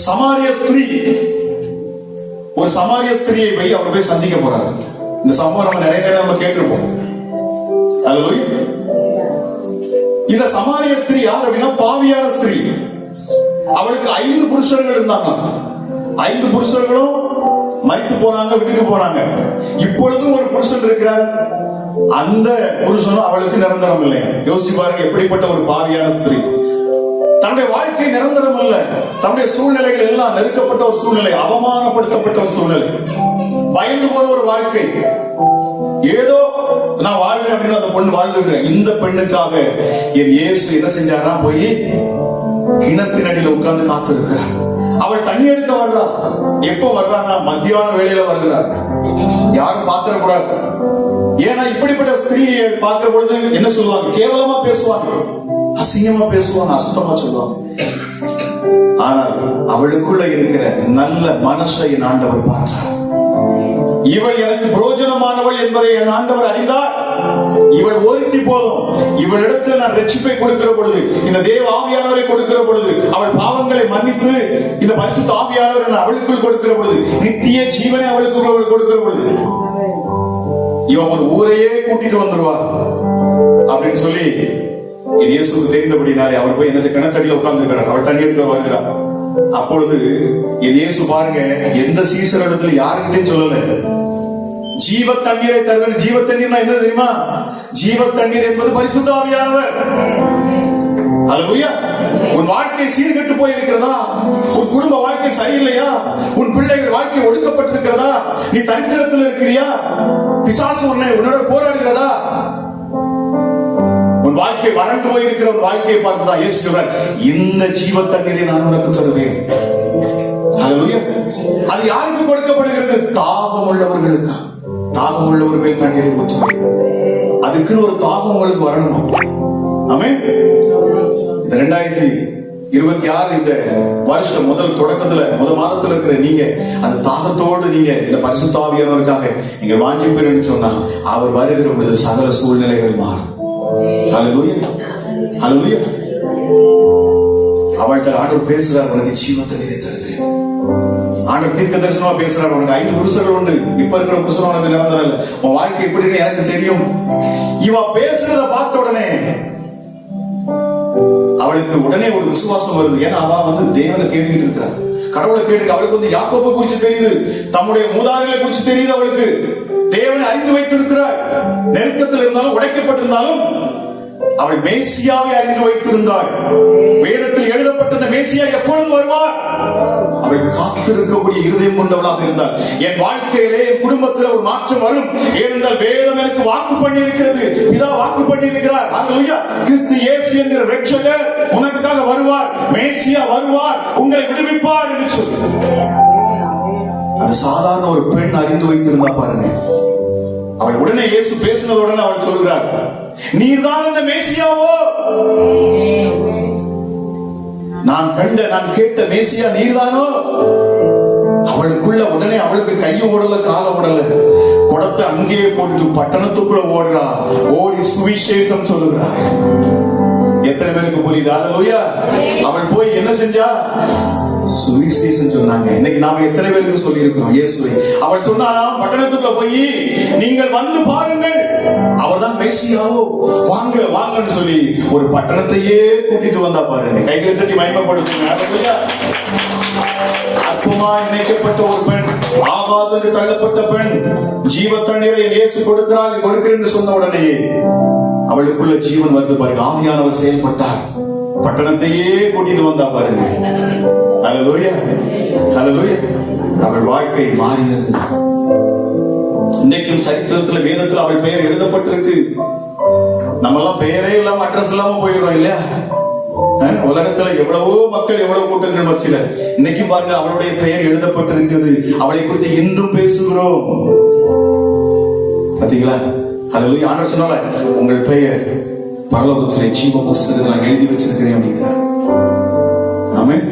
A: சமாரிய ஸ்திரீ, ஒரு சமாரிய ஸ்திரியை போய் அவர் போய் சந்திக்க போறாரு. இந்த சம்பவம் நம்ம நிறைய பேர் நம்ம கேட்டிருப்போம். ஹல்லேலூயா. இந்த சமாரிய ஸ்திரீ யார் அப்படின்னா, பாவியான ஸ்திரீ. அவளுக்கு 5 புருஷர்கள் இருந்தாங்க. 5 புருஷர்களும் மரித்து போனாங்க, விட்டுட்டு போனாங்க. இப்பொழுது ஒரு புருஷன் இருக்கிறார். அந்த புருஷனும் அவளுக்கு நிரந்தரம் இல்லை. யோசிச்சு பாருங்க, எப்படிப்பட்ட ஒரு பாவியான ஸ்திரீ. தன்னுடைய வாழ்க்கை நிரந்தரம் அல்ல. தன்னுடைய சூழ்நிலைகள் எல்லாம் நெருக்கப்பட்ட ஒரு சூழ்நிலை, அவமானப்படுத்தப்பட்ட ஒரு சூழ்நிலை, பயந்து போன ஒரு வாழ்க்கை. ஏதோ நான் வாழ்றேன் அப்படின்னு அந்த பொண்ணு வாழ்ந்துக்கிறேன். இந்த பெண்ணுக்காக என் இயேசு என்ன செஞ்சாரா, போய் கிணத்தின் அடியில் உட்கார்ந்து காத்திருக்கிறார். அவள் தண்ணி எடுக்க வர்றா. எப்ப வர்றான்னா, மத்தியான வேளையில வருகிறார். யாரும் பாத்திரக்கூடாது. ஏன்னா இப்படிப்பட்ட ஸ்திரீயை பார்க்கிற பொழுது என்ன சொல்லுவாங்க? கேவலமா பேசுவாங்க, அசிங்கமா பேசுவாங்க, அசுத்தமா சொல்லுவாங்க. ஆனால் அவளுக்குள்ள இருக்கிற நல்ல மனசை என் ஆண்டவர் பார்த்தார். இவள் எனக்கு பிரயோஜனமானவள் என்பதை என் ஆண்டவர் அறிந்தார். இவள் ஒருத்தி போதும். இவளிடத்தில் நான் ரட்சிப்பை கொடுக்கிற பொழுது, இந்த தேவ ஆவியானவரை கொடுக்கிற பொழுது, அவள் பாவங்களை மன்னித்து இந்த பரிசுத்த ஆவியானவர் அவளுக்குள் கொடுக்கிற பொழுது, நித்திய ஜீவனை அவளுக்கு கொடுக்கிற பொழுது, இவன் ஒரு ஊரையே கூட்டிட்டு வந்துருவா அப்படின்னு சொல்லி இயேசுக்கு தெரிந்தபடினாலே அவர் போய் என்ன கிணத்தடியில உட்கார்ந்து இருக்கிறார். அவள் தண்ணி எடுக்க வருகிறார். அப்பொழுது இயேசு பாருங்க, எந்த சீசர் இடத்துல யாருக்கிட்டே சொல்லல, ஜீவ தண்ணீரை தருவேன். ஜீவ தண்ணீர்னா என்ன தெரியுமா? ஜீவ தண்ணீர் என்பது பரிசுத்த ஆவியானவர். ஹல்லேலூயா. உன் வாழ்க்கை சீர்கெட்டு போயிருக்கிறதா? உன் குடும்ப வாழ்க்கை சரியில்லையா? உன் பிள்ளைகள் வாழ்க்கை ஒடுக்கப்பட்டிருக்கிறதா? நீ தரித்திரத்தில் இருக்கிறியா? பிசாசு உன்னோட போராடுகிறதா? உன் வாழ்க்கை வறண்டு போயிருக்கிற ஒரு வாழ்க்கையை பார்த்துதான் இயேசு சொல்றார், இந்த ஜீவ தண்ணீரை நான் உனக்கு தருவேன். ஹல்லேலூயா. அது யாருக்கு கொடுக்கப்படுகிறது? தாகம் உள்ளவர்களுக்கு. தாகம் உள்ளவர் மேல் தண்ணீரை ஊற்றுவார். அதுக்குன்னு ஒரு தாகம் உங்களுக்கு வரணும். ஆமென். இந்த 2026 இந்த வருஷம் முதல் தொடக்கத்துல, முதல் மாதத்துல இருக்கிற நீங்க அந்த தாகத்தோடு நீங்க இந்த பரிசுத்த ஆவியானவருக்காக நீங்க வாஞ்சிப்பீங்கன்னு சொன்னா, அவர் வருகிற பொழுது சகல சூழ்நிலைகள் மாறும். ஹல்லேலூயா, ஹல்லேலூயா. அவள்கிட்ட ஆண்டவர் பேசுறார், உனக்கு ஜீவத்தை தருகிறேன். ஆண்டவர் தீர்க்க தரிசனமா பேசுறார். உனக்கு 5 புருஷர்கள் உண்டு. இப்ப இருக்கிற புருஷன் உனக்கு நிரந்தரம் இல்ல. உன் வாழ்க்கை எப்படின்னு எனக்கு தெரியும். இவ பேசுறத பார்த்த உடனே அவளுக்கு உடனே ஒரு விசுவாசம் வருது. ஏன்னா அவ தேவனை தேடிட்டு இருக்கிறார், கடவுளை தேடி. அவளுக்கு யாக்கோபை குறிச்சு தெரியுது, தம்முடைய மூதாதைகளை குறிச்சு தெரியுது. அவளுக்கு தேவனை அறிந்து வைத்திருக்கிறார். நெருக்கத்தில் இருந்தாலும், உடைக்கப்பட்டிருந்தாலும் அவள் மேசியாவை அறிந்து வைத்திருந்தாள். வேதத்தில் எழுதப்பட்ட மேசியா எப்பொழுது வருவார்? அவள் காத்திருக்கக்கூடிய இருதயம் கொண்டவளாக இருந்தாள். என் வாழ்க்கையிலே, என் குடும்பத்தில் ஒரு மாற்றம் வரும். ஏனென்றால் வேதம் எனக்கு வாக்கு பண்ணி இருக்கிறது, பிதா வாக்கு பண்ணி இருக்கிறார். ஹல்லேலூயா. கிறிஸ்து இயேசு என்கிற இரட்சகர் உனக்காக வருவார், மேசியா வருவார், உங்களை விடுவிப்பார் என்று சொல்லி அது சாதாரண ஒரு பெண் அறிந்து வைத்திருந்தா பாருங்க. அவள் உடனே இயேசு பேசினதுடனே அவள் சொல்கிறார், நீர்தான் அந்த மேசியாவோ? நான் கேட்ட மேசியா நீர்தானோ? அவளுக்குள்ள உடனே அவளுக்கு கையும் ஓடல காலம் ஓடல, குடத்தை அங்கேயே போட்டு பட்டணத்துக்குள்ள ஓடுறா, ஓடி சுவிசேஷம் சொல்லுகிறார். எத்தனை பேருக்கு புரியுது? அல்லேலூயா. அவள் போய் என்ன செஞ்சா? சுவிசேஷம் சொன்னாங்க. இன்னைக்கு நாம எத்தனை பேருக்கு சொல்லி இருக்கிறோம் இயேசுவை? அவள் சொன்னா, பட்டணத்துக்குள்ள போய் நீங்கள் வந்து பாருங்கள், அவர்தான் மேசியாவோ, வாங்க வாங்கன்னு சொல்லி ஒரு பட்டணத்தையே கூட்டிட்டு வந்தா பாருங்க. கைகளை தட்டி மகிமைப்படுத்துங்க. அல்லேலூயா. அற்புதமா இணைக்கப்பட்ட ஒரு பெண், ஆகாதற்கு தள்ளப்பட்ட பெண், ஜீவ தண்ணீரை இயேசு கொடுக்கிறேன் என்று சொன்ன உடனே அவளுக்குள்ள ஜீவன் வந்து பாருங்க. ஆவியானவர் செயல்பட்டார், பட்டணத்தையே கூட்டிட்டு வந்தா பாருங்க. அல்லேலூயா, அல்லேலூயா. அவள் வாழ்க்கை மாறினது. இன்னைக்கும் சரித்திரத்துல, வேதத்துல அவள் பெயர் எழுதப்பட்டிருக்கு. நம்ம எல்லாம் பெயரே இல்லாம அட்ரஸ் இல்லாம போயிடுறோம் இல்லையா? உலகத்துல எவ்வளவோ மக்கள், எவ்வளவு கூட்டங்கள் மத்தியில இன்னைக்கு பாருங்க அவளுடைய பெயர் எழுதப்பட்டிருக்கிறது. அவளை குறித்து இன்றும் பேசுகிறோம். பாத்தீங்களா? அல்லேலூயா. ஆண்டவர் சொன்னால, உங்கள் பெயர் பரலோகத்திலே ஜீவ புஸ்தகத்தில் நான் எழுதி வச்சிருக்கிறேன் அப்படிங்கிறார். ஆமென்.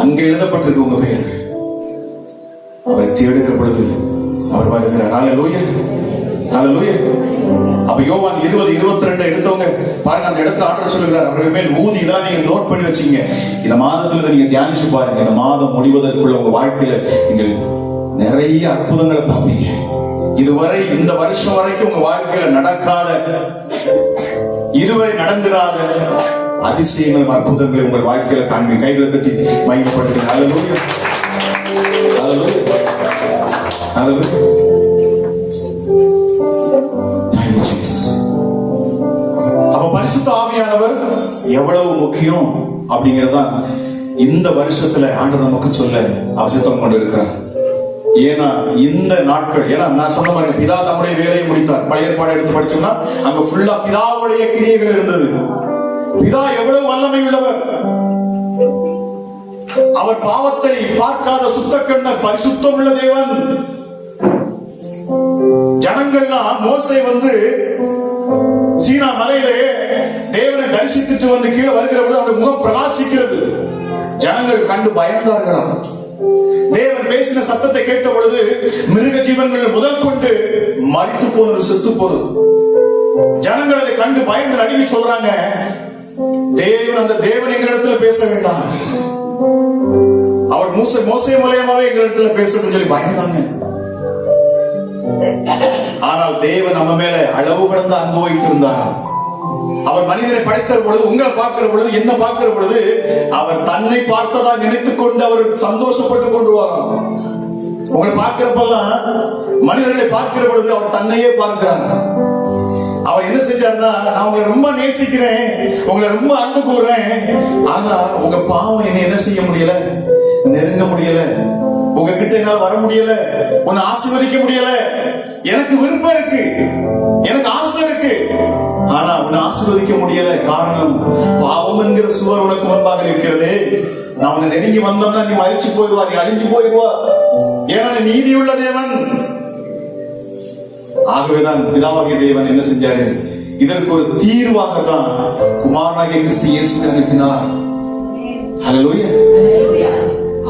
A: அங்க எழுதப்பட்டிருக்கு உங்க பெயர். அவரை தேடுகிற பொழுது அவர் வருகிறார். அல்லேலூயா, அல்லேலூயா. அப்ப யோவான் 20:22 எடுத்தவங்க பாருங்க, அந்த இடத்துல ஆண்டவர் சொல்லுகிறார், அவர்கள் மேல் ஊதி. இதெல்லாம் நீங்க நோட் பண்ணி வச்சீங்க. இந்த மாதத்துல நீங்க தியானிச்சு பாருங்க. இந்த மாதம் முடிவதற்குள்ள உங்க வாழ்க்கையில நீங்கள் நிறைய அற்புதங்களை பார்ப்பீங்க. இதுவரை இந்த வருஷம் வரைக்கும் உங்க வாழ்க்கையில நடக்காத, இதுவரை நடந்திராத அதிசயங்களும் அற்புதங்களை உங்கள் வாழ்க்கையில காண்பீங்க. கைகளை தட்டி மகிமைப்படுத்துங்க. அல்லேலூயா, அல்லேலூயா, அல்லேலூயா. பரிசுத்த ஆவியானவர் எவ்வளவு முக்கியம் அப்படிங்கறதான் இந்த வருஷத்துல ஆண்டவர் நமக்கு சொல்ல அவசியம் கொண்டு இருக்கிறார். ஏன்னா இந்த நாட்கள், ஏன்னா நான் சொன்ன மாதிரி பிதா தம்முடைய வேலையை முடித்தார். பழைய ஏற்பாடு எடுத்து படிச்சோம்னா அங்க ஃபுல்லா பிதாவுடைய கிரியைகள் இருந்தது. பிதா எவ்வளவு வல்லமை உள்ளவர். அவர் பாவத்தை பார்க்காத சுத்தக்கண்ண பரிசுத்தம் உள்ள தேவன். ஜனங்கள்லாம் மோசே வந்து சீனா மலையிலே தேவனை தரிசித்து வந்து கீழே வருகிற பொழுது அவருடைய முகம் பிரகாசிக்கிறது. ஜனங்கள் கண்டு பயந்தார்களாம். தேவன் பேசின சத்தத்தை கேட்ட பொழுது மிருக ஜீவன்கள் முதல் கொண்டு மரித்து போனது, செத்து போனது. ஜனங்கள் அதை கண்டு பயந்து நடுங்கி சொல்றாங்க, தேவன், அந்த தேவன் எங்களிடத்துல பேச வேண்டாம், அவர் மோசே மூலமாவே எங்களிடத்துல பேசணும்னு சொல்லி பயந்தாங்க. ஆனால் தேவன் நம்ம மேல அளவு கடந்த அன்பு வைத்திருந்தார். அவர் மனிதனை படைத்த பொழுது, உங்களை பார்க்கிற பொழுது, என்ன பார்க்கிற பொழுது, அவர் தன்னை பார்த்ததா நினைத்துக் கொண்டு அவர் சந்தோஷப்பட்டு கொண்டு வரார். உங்களை பார்க்கிறப்பெல்லாம், மனிதர்களை பார்க்கிற பொழுது அவர் தன்னையே பார்க்கிறார். அவர் என்ன செஞ்சாருன்னா, நான் உங்களை ரொம்ப நேசிக்கிறேன், உங்களை ரொம்ப அன்பு கூறுறேன், ஆனா உங்க பாவம் என்னை என்ன செய்ய முடியல, நெருங்க முடியல, உங்ககிட்ட என்னால வர முடியல, உன்னை ஆசீர்வதிக்க முடியல. எனக்கு விருப்பம் இருக்கு, எனக்கு ஆசை இருக்கு, ஆனா உன்னை ஆசீர்வதிக்க முடியல. காரணம், பாவம் என்கிற சுவர் உனக்கு முன்பாக இருக்கிறதே. நான் உன்னை நெருங்கி வந்தோம்னா நீ மறிச்சு போயிடுவா, நீ அழிஞ்சு போயிடுவா. ஏன்னா நீதி உள்ள தேவன். ஆகவேதான் பிதாவாகிய தேவன் என்ன செஞ்சாரு, இதற்கு ஒரு தீர்வாகத்தான் குமாரனாகிய கிறிஸ்து இயேசுவை அனுப்பினார். ஹல்லேலூயா.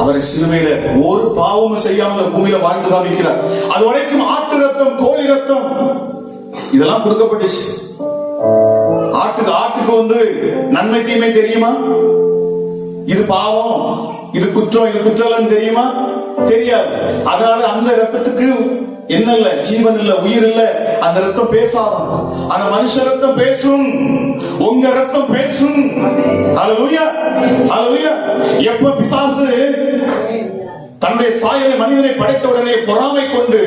A: அவரை சிலுவையில ஒரு பாவமும் செய்யாமல் பூமியில வாழ்ந்து காமிக்கிறார். அது வரைக்கும் ஆட்டு ரத்தம், கோழி ரத்தம் இதெல்லாம் கொடுக்கப்பட்டுச்சு. ஆட்டுக்கு வந்து நன்மை தீமை தெரியுமா? இது பாவம், இது குற்றம், இது குற்றம் தெரியுமா? தெரியாது. அதனால அந்த ரத்தத்துக்கு என்ன இல்ல, ஜீவன் இல்ல, உயிர் இல்ல. அந்த ரத்தம் பேசாதான். ஆனா மனுஷ ரத்தம் பேசும், உங்க ரத்தம் பேசும். அல்லேலூயா, அல்லேலூயா. எப்ப பிசாசு தன்னுடைய சாயலை மனிதனை படைத்த உடனே பொறாமை கொண்டு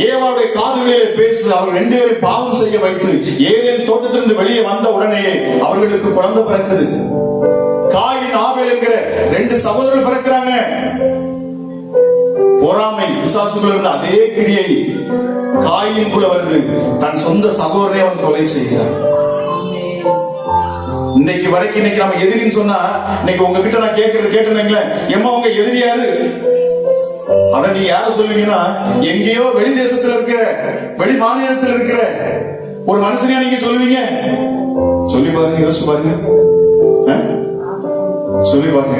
A: ஏவாவுடைய காதுகளிலே பேசு, அவர் 2 பேரை பாவம் செய்ய வைத்து ஏதேன் தோட்டத்திலிருந்து வெளியே வந்த உடனே அவர்களுக்கு குழந்தை பிறக்குது. காயின், ஆபேல் என்கிற 2 சகோதரர்கள் பிறக்கிறாங்க. பொறாமை பிசாசுக்குள்ள இருந்த அதே கிரியை காயினுக்குள்ள வருது. தன் சொந்த சகோதரனை அவன் கொலை செய்கிறான். இன்னைக்கு வரைக்கும், இன்னைக்கு நம்ம எதிரின்னு சொன்னா, இன்னைக்கு உங்ககிட்ட நான் கேட்டேன், எம்மா உங்க எதிரி யாரு? ஆனா நீ யார சொல்லுவீங்கன்னா, எங்கேயோ வெளி தேசத்துல இருக்கிற, வெளி மாநிலத்தில் இருக்கிற ஒரு மனுஷனையா நீங்க சொல்லுவீங்க? சொல்லி பாருங்க, யோசிச்சு பாருங்க, சொல்லி பாருங்க.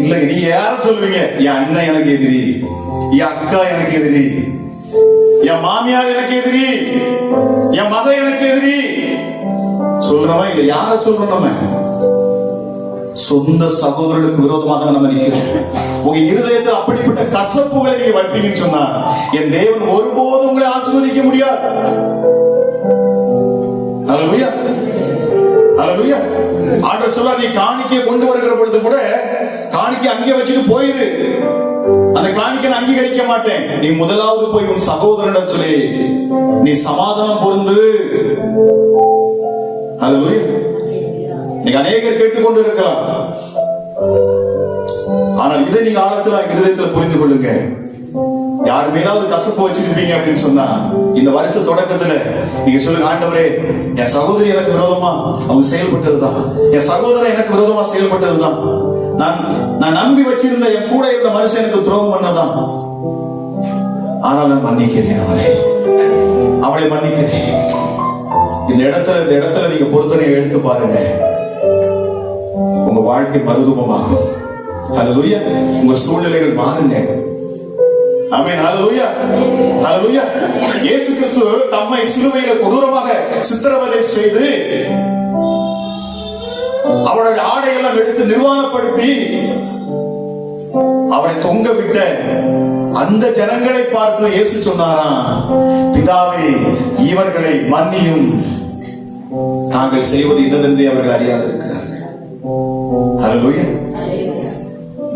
A: இல்ல, நீங்க யார சொல்லுவீங்க? என் அண்ணன் எனக்கு எதிரி, என் அக்கா எனக்கு எதிரி, என் மாமியார் எனக்கு எதிரி, என் மகன் எனக்கு எதிரி சொல்றவன் இல்ல. யார சொல்றோம்? நம்ம சொந்த சகோதரர்களுக்கு விரோதமாக நம்ம நிற்கிறோம். உங்க இருதயத்தில் அப்படிப்பட்ட கசப்புகளை நீங்க வைப்பீங்கன்னு சொன்னா என் தேவன் ஒருபோதும் உங்களை ஆசீர்வதிக்க முடியாது. அல்லேலூயா, அல்லேலூயா. ஆண்டவர் சொல்றார், நீ காணிக்கை கொண்டு வருகிற பொழுது கூட காணிக்கை அங்கே வச்சுட்டு போயிரு, அந்த காணிக்கை அங்கீகரிக்க மாட்டேன். நீ முதலாவது போய் உன் சகோதரனிடம் சொல்லி நீ சமாதானம் பொருந்து. அல்லேலூயா. நீங்க அநேகர் கேட்டுக்கொண்டு இருக்கலாம், ஆனால் இதை நீங்க ஆழத்துல இருதயத்தில் புரிந்து கொள்ளுங்க. யார் மேலாவது கசப்பு வச்சிருப்பீங்க அப்படின்னு சொன்னா இந்த வருஷ தொடக்கத்துல நீங்க சொல்லுங்க, ஆண்டவரே என் சகோதரி எனக்கு விரோதமா அவங்க செயல்பட்டதுதான், என் சகோதரன் எனக்கு விரோதமா செயல்பட்டதுதான், நான் நம்பி வச்சிருந்த என் கூட இருந்த மனுஷன் எனக்கு துரோகம் பண்ணதான், ஆனால் நான் மன்னிக்கிறேன் அவளை மன்னிக்கிறேன். இந்த இடத்துல நீங்க பொறுத்தனையை எடுத்து பாருங்க, உங்க வாழ்க்கை மறுரூபமாகும். அல்லேலூயா. உங்க சூழ்நிலைகள் மாறுங்க. ஆமென். அல்லேலூயா, அல்லேலூயா. இயேசு கிறிஸ்து தம்மை சிலுவையில கொடூரமாக சித்திரவதை செய்து அவருடைய ஆடையெல்லாம் எடுத்து நிர்வாணப்படுத்தி அவரை தொங்க விட்ட அந்த ஜனங்களை பார்த்து இயேசு சொன்னாராம், பிதாவே இவர்களை மன்னியும், நாங்கள் செய்வது இன்னதென்று அவர்கள் அறியாதிருக்கிறார்கள். அல்லேலூயா.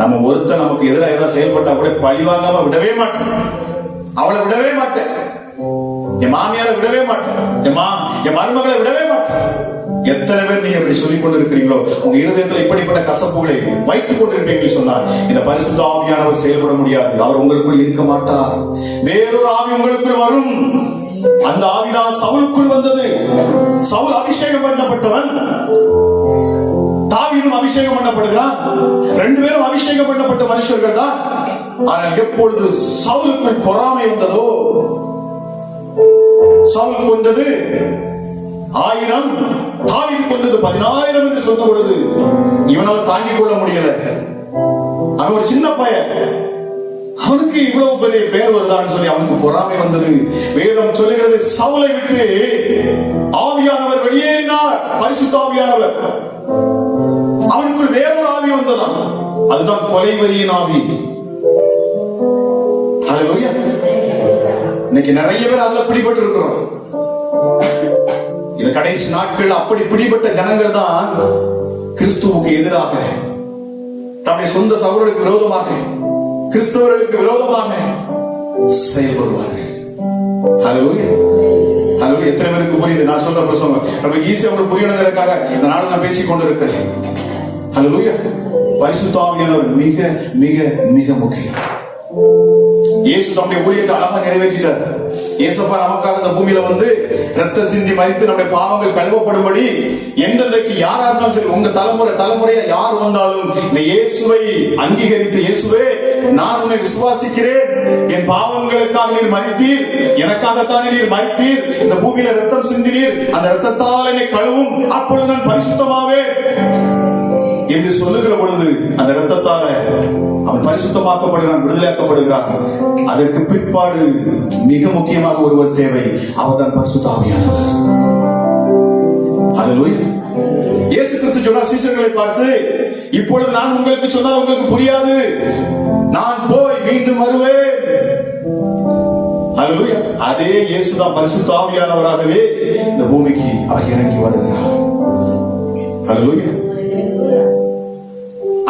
A: நம்ம ஒருத்தர் நமக்கு எதிராக ஏதாவது செயல்பட்டா கூட பழிவாங்காம விடவே மாட்டேன், அவளை விடவே மாட்டேன், என் மாமியாரை விடவே மாட்டேன், என் மருமகளை விடவே மாட்டேன். எத்தனை பேர் நீங்க இப்படி சொல்லிக் கொண்டிருக்கிறீங்களோ, உங்க இருதயத்தில் இப்படிப்பட்ட கசப்புகளை வைத்துக் கொண்டிருப்பீங்கன்னு சொன்னால் இந்த பரிசுத்த ஆவியானவர் செயல்பட முடியாது. அவர் உங்களுக்குள் இருக்க மாட்டார். வேறொரு ஆவி உங்களுக்குள் வரும். அந்த ஆவிதான் சவுலுக்குள் வந்தது. சவுல் அபிஷேகம் பண்ணப்பட்டவன், தாவீதும் அபிஷேகம் பண்ணப்படுகிறான். ரெண்டு பேரும் அபிஷேகம் பண்ணப்பட்ட மனுஷர்கள் தான். ஆனால் எப்பொழுது சவுலுக்குள் பொறாமை வந்ததோ, சவுல் கொண்டது 1000, தாவீது கொண்டது 10000 என்று சொன்ன பொழுது இவனால் தாங்கிக் கொள்ள முடியல. அவன் ஒரு சின்ன பையன், அவனுக்கு இவ்வளவு பெரிய பேர் வருதான்னு சொல்லி அவனுக்கு பொறாமை வந்தது. வேதம் சொல்லுகிறது, சவுலை விட்டு ஆவியானவர் வெளியேறினார். பரிசுத்த ஆவியானவர் அவனுக்குள் வேறொரு ஆவி வந்ததான். அதுதான் கொலைவெறியின் ஆவி. அல்லேலூயா. இன்னைக்கு நிறைய பேர் அதுல பிடிபட்டு இருக்கிறோம். இந்த கடைசி நாட்கள் அப்படி பிடிபட்ட ஜனங்கள் தான் கிறிஸ்துவுக்கு எதிராக, தம்முடைய சொந்த சகோதரர்களுக்கு விரோதமாக, கிறிஸ்தவர்களுக்கு விரோதமாக செயல்படுவார்கள். அல்லேலூயா, அல்லேலூயா. எத்தனை பேருக்கு புரியுது நான் சொல்ற பிரசங்கம்? ரொம்ப ஈஸியா உங்களுக்கு புரியணுங்கிறதுக்காக இந்த நாள் நான் பேசிக் கொண்டிருக்கிறேன். அல்லேலூயா. பரிசுத்த ஆவியானவர் மிக மிக மிக முக்கியம். இயேசு தம்முடைய ஊழியத்தை அழகா நிறைவேற்றிட்டார். இயேசுப்பா நமக்காக இந்த பூமியில வந்து ரத்தம் சிந்தி மரித்து நம்முடைய பாவங்கள் கழுவப்படும்படி எந்தெந்தைக்கு யாரா இருந்தாலும் சரி, உங்க தலைமுறையா யார் வந்தாலும் இந்த இயேசுவை அங்கீகரித்து, இயேசுவே நான் உன்னை விசுவாசிக்கிறேன், என் பாவங்களுக்காக நீர் மரித்தீர், எனக்காகத்தானே நீர் மரித்தீர், இந்த பூமியில ரத்தம் சிந்தினீர், அந்த ரத்தத்தால் என்னை கழுவும், அப்பொழுது நான் பரிசுத்தமாவேன் என்று சொல்லுகிற பொழுது அந்த ரத்தத்தால அவன் பரிசுத்தமாக்கப்படுகிறான், விடுதலையாக்கப்படுகிறான். அதற்கு பிற்பாடு மிக முக்கியமாக ஒருவர் தேவை, அவர்தான் பரிசுத்த ஆவியானவர். அல்லேலூயா. இயேசு கிறிஸ்து சொன்னார் சீஷர்களை பார்த்து, இப்பொழுது நான் உங்களுக்கு சொன்னால் உங்களுக்கு புரியாது, நான் போய் மீண்டும் வருவேன். அல்லேலூயா. அதே இயேசுதான் பரிசுத்த ஆவியானவராகவே இந்த பூமிக்கு அவர் இறங்கி வருகிறார். அல்லேலூயா.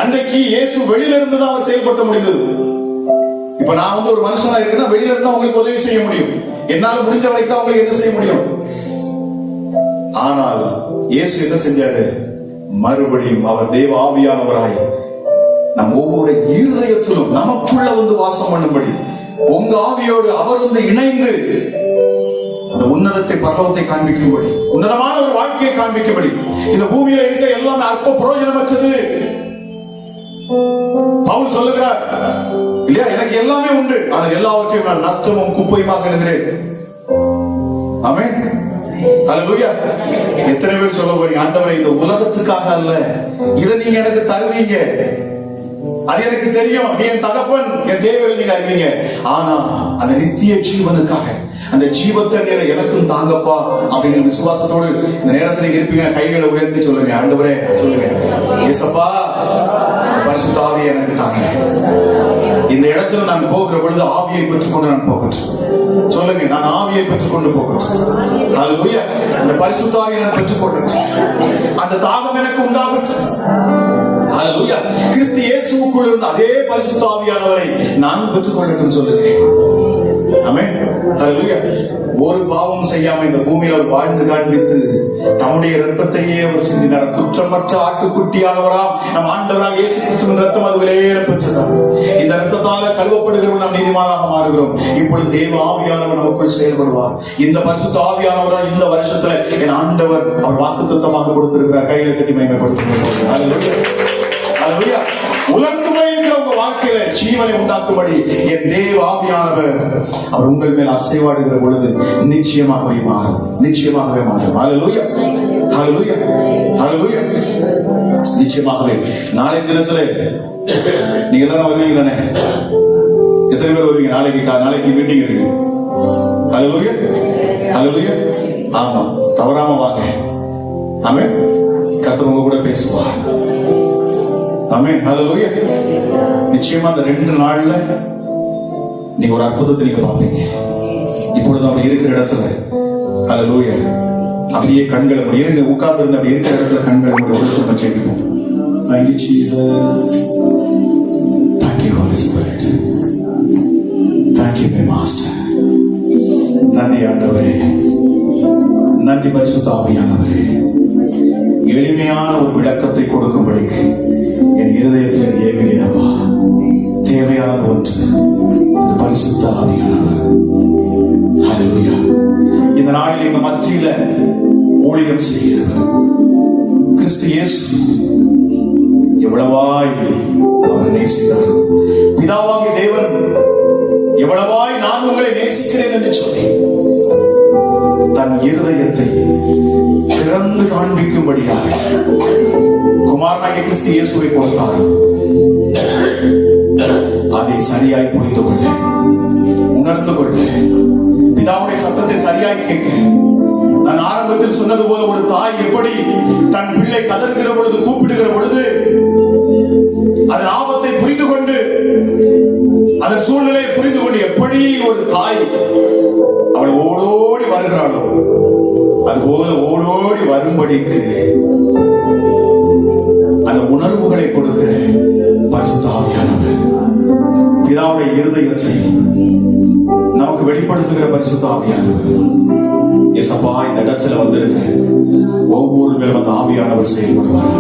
A: அன்னைக்கு இயேசு வெளியில இருந்து தான் அவர் செயல்பட முடிந்தது. இப்ப நான் வந்து ஒரு மனுஷனா இருக்கேன்னா வெளியில இருந்து உங்களுக்கு உதவி செய்ய முடியும், என்னால முடிஞ்ச வரைக்கும் தான் உங்களுக்கு என்ன செய்ய முடியும். ஆனால் இயேசு என்ன செஞ்சாரு? மறுபடியும் அவர் தேவ ஆவியானவராய் நம் ஒவ்வொரு இருதயத்திலும் நமக்குள்ள வந்து வாசம் பண்ணும்படி உங்க ஆவியோடு அவர் வந்து இணைந்து அந்த உன்னதத்தை பரலோகத்தை காண்பிக்கும்படி, உன்னதமான ஒரு வாழ்க்கையை காண்பிக்கும்படி, இந்த பூமியில இருக்க எல்லாமே அற்ப பிரயோஜனமற்றது. பவுல் சொல்லுகிறார் இல்லையா, எனக்கு எல்லாமே உண்டு, ஆனால் எல்லாவற்றையும் நான் நஷ்டமும் குப்பையுமாக எண்ணுகிறேன். ஆமென். அல்லேலூயா. எத்தனை பேர் சொல்ல போறீங்க, ஆண்டவரே இந்த உலகத்துக்காக அல்ல, இதை நீங்க எனக்கு தருவீங்க, அது எனக்கு தெரியும், நீ என் தகப்பன், என் தேவைகள் நீங்க அறிவீங்க. ஆனா அந்த நித்திய ஜீவனுக்காக அந்த ஜீவத்தை நேர எனக்கும் தாங்கப்பா அப்படின்னு விசுவாசத்தோடு இந்த நேரத்துல இருப்பீங்க. கைகளை உயர்த்தி சொல்லுங்க, ஆண்டவரே சொல்லுங்க, ஏசப்பா பரிசுத்த ஆவியை எனக்கு தாங்க. இந்த இடத்துல நான் போகிற பொழுது ஆவியை பெற்றுக்கொண்டு நான் போகட்டும். சொல்லுங்க, நான் ஆவியை பெற்றுக்கொண்டு போகட்டும். ஹல்லேலூயா. அந்த பரிசுத்த ஆவியை நான் பெற்றுக்கொள்ளட்டும். அந்த தாகம் எனக்கு உண்டாகட்டும். ஹல்லேலூயா. கிறிஸ்து இயேசுவுக்குள் இருந்த அதே பரிசுத்த ஆவியானவரை நான் பெற்றுக்கொள்ளட்டும். சொல்லுங்க, ஆமென். ஹல்லேலூயா. ஒரு பாவம் செய்யாம இந்த பூமியில அவர் வாழ்ந்து காண்பித்து தம்முடைய இரத்தத்தையே அவர் சிந்தினார். குற்றமற்ற ஆட்டுக்குட்டியானவராம் நம் ஆண்டவராக இயேசு கிறிஸ்துவின் இரத்தம் அது விலையேற பெற்றதாம். இந்த இரத்தத்தால கழுவப்படுகிறவர்கள் நாம் நீதிமானாக மாறுகிறோம். இப்பொழுது தேவ ஆவியானவர் நமக்குள் செயல்படுவார். இந்த பரிசுத்த ஆவியானவரால் இந்த வருஷத்துல என் ஆண்டவர் அவர் வாக்குத்தத்தமாக கொடுத்திருக்கிறார். கையில தட்டி மகிமைப்படுத்துகிறோம். ஹல்லேலூயா. ஹல்லேலூயா. உலகமே உங்க வாழ்க்கையில ஜீவனை உண்டாக்கும்படி என் தேவ ஆவியானவர் அவர் உங்கள் மேல் அசைவாடுகிற பொழுது நிச்சயமாகவே மாறும். நிச்சயமாகவே மாறும். ஹல்லேலூயா. ஹல்லேலூயா. ஹல்லேலூயா. நிச்சயமாகவே நாளை தினத்துல நீங்க எல்லாரும் வருவீங்க தானே? எத்தனை பேர் வருவீங்க? நாளைக்கு மீட்டிங் இருக்கு. ஹல்லேலூயா. ஹல்லேலூயா. ஆமா, தவறாம வாங்க. ஆமென். கர்த்தர் உங்க கூட பேசுவார். ஆமென். ஹல்லேலூயா. நிச்சயமா அந்த 2 நாள்ல நீங்க ஒரு அற்புதத்தை நீங்க பாப்பீங்க. இப்பொழுது அவர் இருக்கிற இடத்துல ஹல்லேலூயா அப்படியே கண்களை மூடி இருங்க. உட்கார்ந்து இருந்து அப்படி இருக்கிற இடத்துல கண்களை மூடி ஒரு சொல்ல செய்வோம். Thank you Jesus. Thank you Holy Spirit. Thank you my master. நன்றி ஆண்டவரே. நன்றி பரிசுத்த ஆவியானவரே. எளிமையான ஒரு விளக்கத்தை கொடுக்கும்படிக்கு என் இருதயத்தில் ஏவியதவா தேவையான ஒன்று அந்த பரிசுத்த ஆவியானவர். ஹல்லேலூயா. இந்த நாளில் எங்க மத்தியில ஊழியம் செய்கிறவர் கிறிஸ்து இயேசு எவ்வளவாய் அவர் நேசித்தார். பிதாவாகிய தேவன் எவ்வளவாய் நான் உங்களை நேசிக்கிறேன் என்று சொல்லி தன் இருதயத்தை திறந்து காண்பிக்கும்படியாக குமாரனாகிய கிறிஸ்து இயேசுவை கொடுத்தார். அதை சரியாய் புரிந்து கொள்ள, உணர்ந்து கொள்ள, பிதாவுடைய சத்தத்தை சரியாய் கேட்க, நான் ஆரம்பத்தில் சொன்னது போல ஒரு தாய் எப்படி தன் பிள்ளை கதறுகிற பொழுது, கூப்பிடுகிற பொழுது அதன் ஆபத்தை புரிந்து கொண்டு, அதன் சூழ்நிலையை புரிந்து கொண்டு எப்படி ஒரு தாய் அவள் ஓடோடி வருகிறாளோ அதுபோல ஓடோடி வரும்படிக்கு அந்த உணர்வுகளை கொடுக்கிற பரிசுத்த ஆவியானவர் பிதாவுடைய இருதயத்தை நமக்கு வெளிப்படுத்துகிற பரிசுத்த ஆவியானவர். ஏசப்பா இந்த இடத்துல வந்திருக்க ஒவ்வொரு மேலும் அந்த ஆவியானவர் செயல்படுவார்.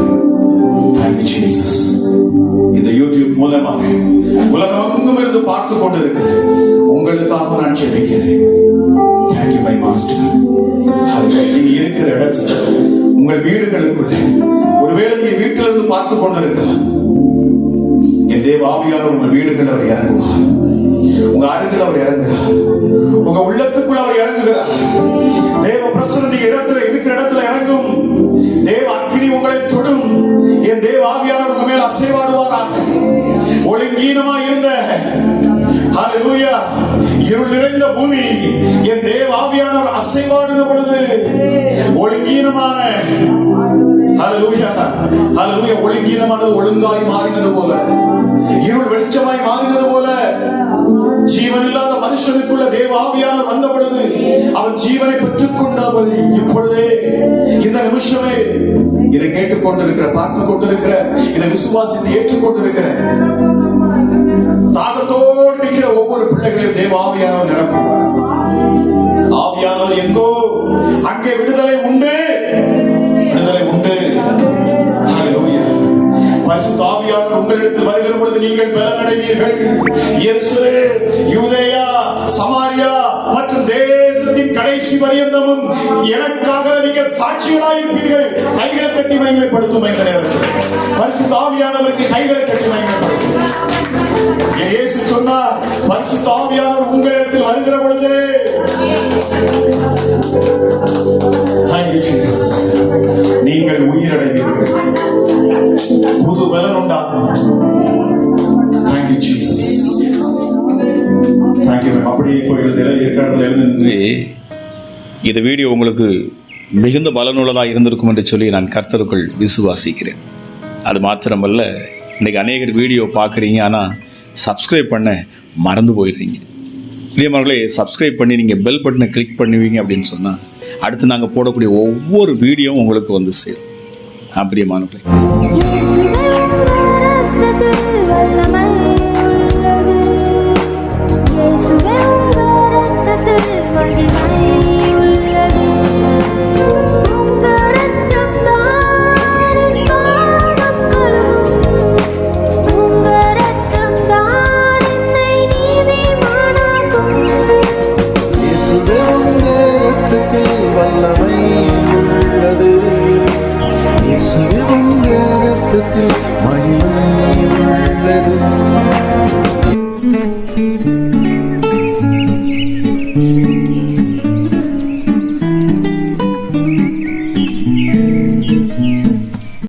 A: Thank you Jesus. இந்த யூடியூப் மூலமாக உலகமெங்கும் இருந்து பார்த்து கொண்டிருக்கிற உங்களுக்காக நான் ஜெபிக்கிறேன். Thank you my master. நீங்க இருக்கிற இடத்துல உங்கள் வீடுகளுக்குள்ள ஒருவேளை நீங்க வீட்டில இருந்து பார்த்து கொண்டிருக்கலாம். என் தேவ ஆவியானவர் உங்கள் வீடுகள் அவர் இறங்குவார். உங்க அருகில் அவர் இறங்குகிறார். உங்க உள்ளத்துக்குள் அவர் இறங்குகிறார். தேவ பிரசன்னம் நீங்க இருக்கிற இடத்துல இறங்கும். தேவ அக்கினி உங்களை தொடும். என் தேவ ஆவியானவர் உங்க மேல் அசைவாடுவாராக. ஒழுங்கீனமா இருந்த ஹல்லேலூயா இருள் நிறைந்த பூமி என் தேவ ஆவியானவர் அசைவாடுகிற பொழுது ஒழுங்கீனமான ஹல்லேலூயா ஹல்லேலூயா ஒழுங்கீனமானது ஒழுங்காய் மாறினது போல, இருள் வெளிச்சமாய் மாறினது போல, ஜீவன் இல்லாத மனுஷனுக்குள்ள தேவ ஆவியானவர் வந்த பொழுது அவன் ஜீவனை பெற்றுக் கொண்டவர். இப்பொழுதே இந்த நிமிஷமே இதை கேட்டுக் கொண்டிருக்கிற, பார்த்து கொண்டிருக்கிற, இதை விசுவாசித்து ஏற்றுக்கொண்டிருக்கிற, தாகத்தோடு நிற்கிற ஒவ்வொரு பிள்ளைகளையும் தேவ ஆவியானவர் நிரப்புவார். ஆவியானவர் எங்கோ அங்கே விடுதலை உண்டு, விடுதலை உண்டு. ஹல்லேலூயா. பரிசுத்த ஆவியானவர் உங்களிடத்தில் வருகிற பொழுது நீங்கள் பலனடைவீர்கள். எருசலேம், யூதேயா, சமாரியா மற்றும் தேசத்தின் கடைசி பரியந்தமும் எனக்காக நீங்கள் சாட்சிகளாயிருப்பீர்கள். கைகளை தட்டி மகிமைப்படுத்தும் இந்த நேரத்தில் பரிசுத்த ஆவியானவருக்கு கைகளை தட்டி மகிமைப்படுத்தும். இயேசு சொன்னார், பரிசுத்த ஆவியானவர் உங்களிடத்தில் வருகிற பொழுது நீங்கள் உயிரடைவீர்கள். புது பலன் உண்டாகும். இப்போ எழுந்து இந்த வீடியோ உங்களுக்கு மிகுந்த பலனுள்ளதாக இருந்திருக்கும் என்று சொல்லி நான் கர்த்தருக்குள் விசுவாசிக்கிறேன். அது மாத்திரமல்ல, இன்றைக்கி அநேகர் வீடியோ பார்க்குறீங்க, ஆனால் சப்ஸ்கிரைப் பண்ண மறந்து போயிடுறீங்க. பிரியமானவர்களே, சப்ஸ்கிரைப் பண்ணி நீங்கள் பெல் பட்டனை கிளிக் பண்ணுவீங்க அப்படின்னு சொன்னால் அடுத்து நாங்கள் போடக்கூடிய ஒவ்வொரு வீடியோவும் உங்களுக்கு வந்து சேரும். பிரியமானவர்களே,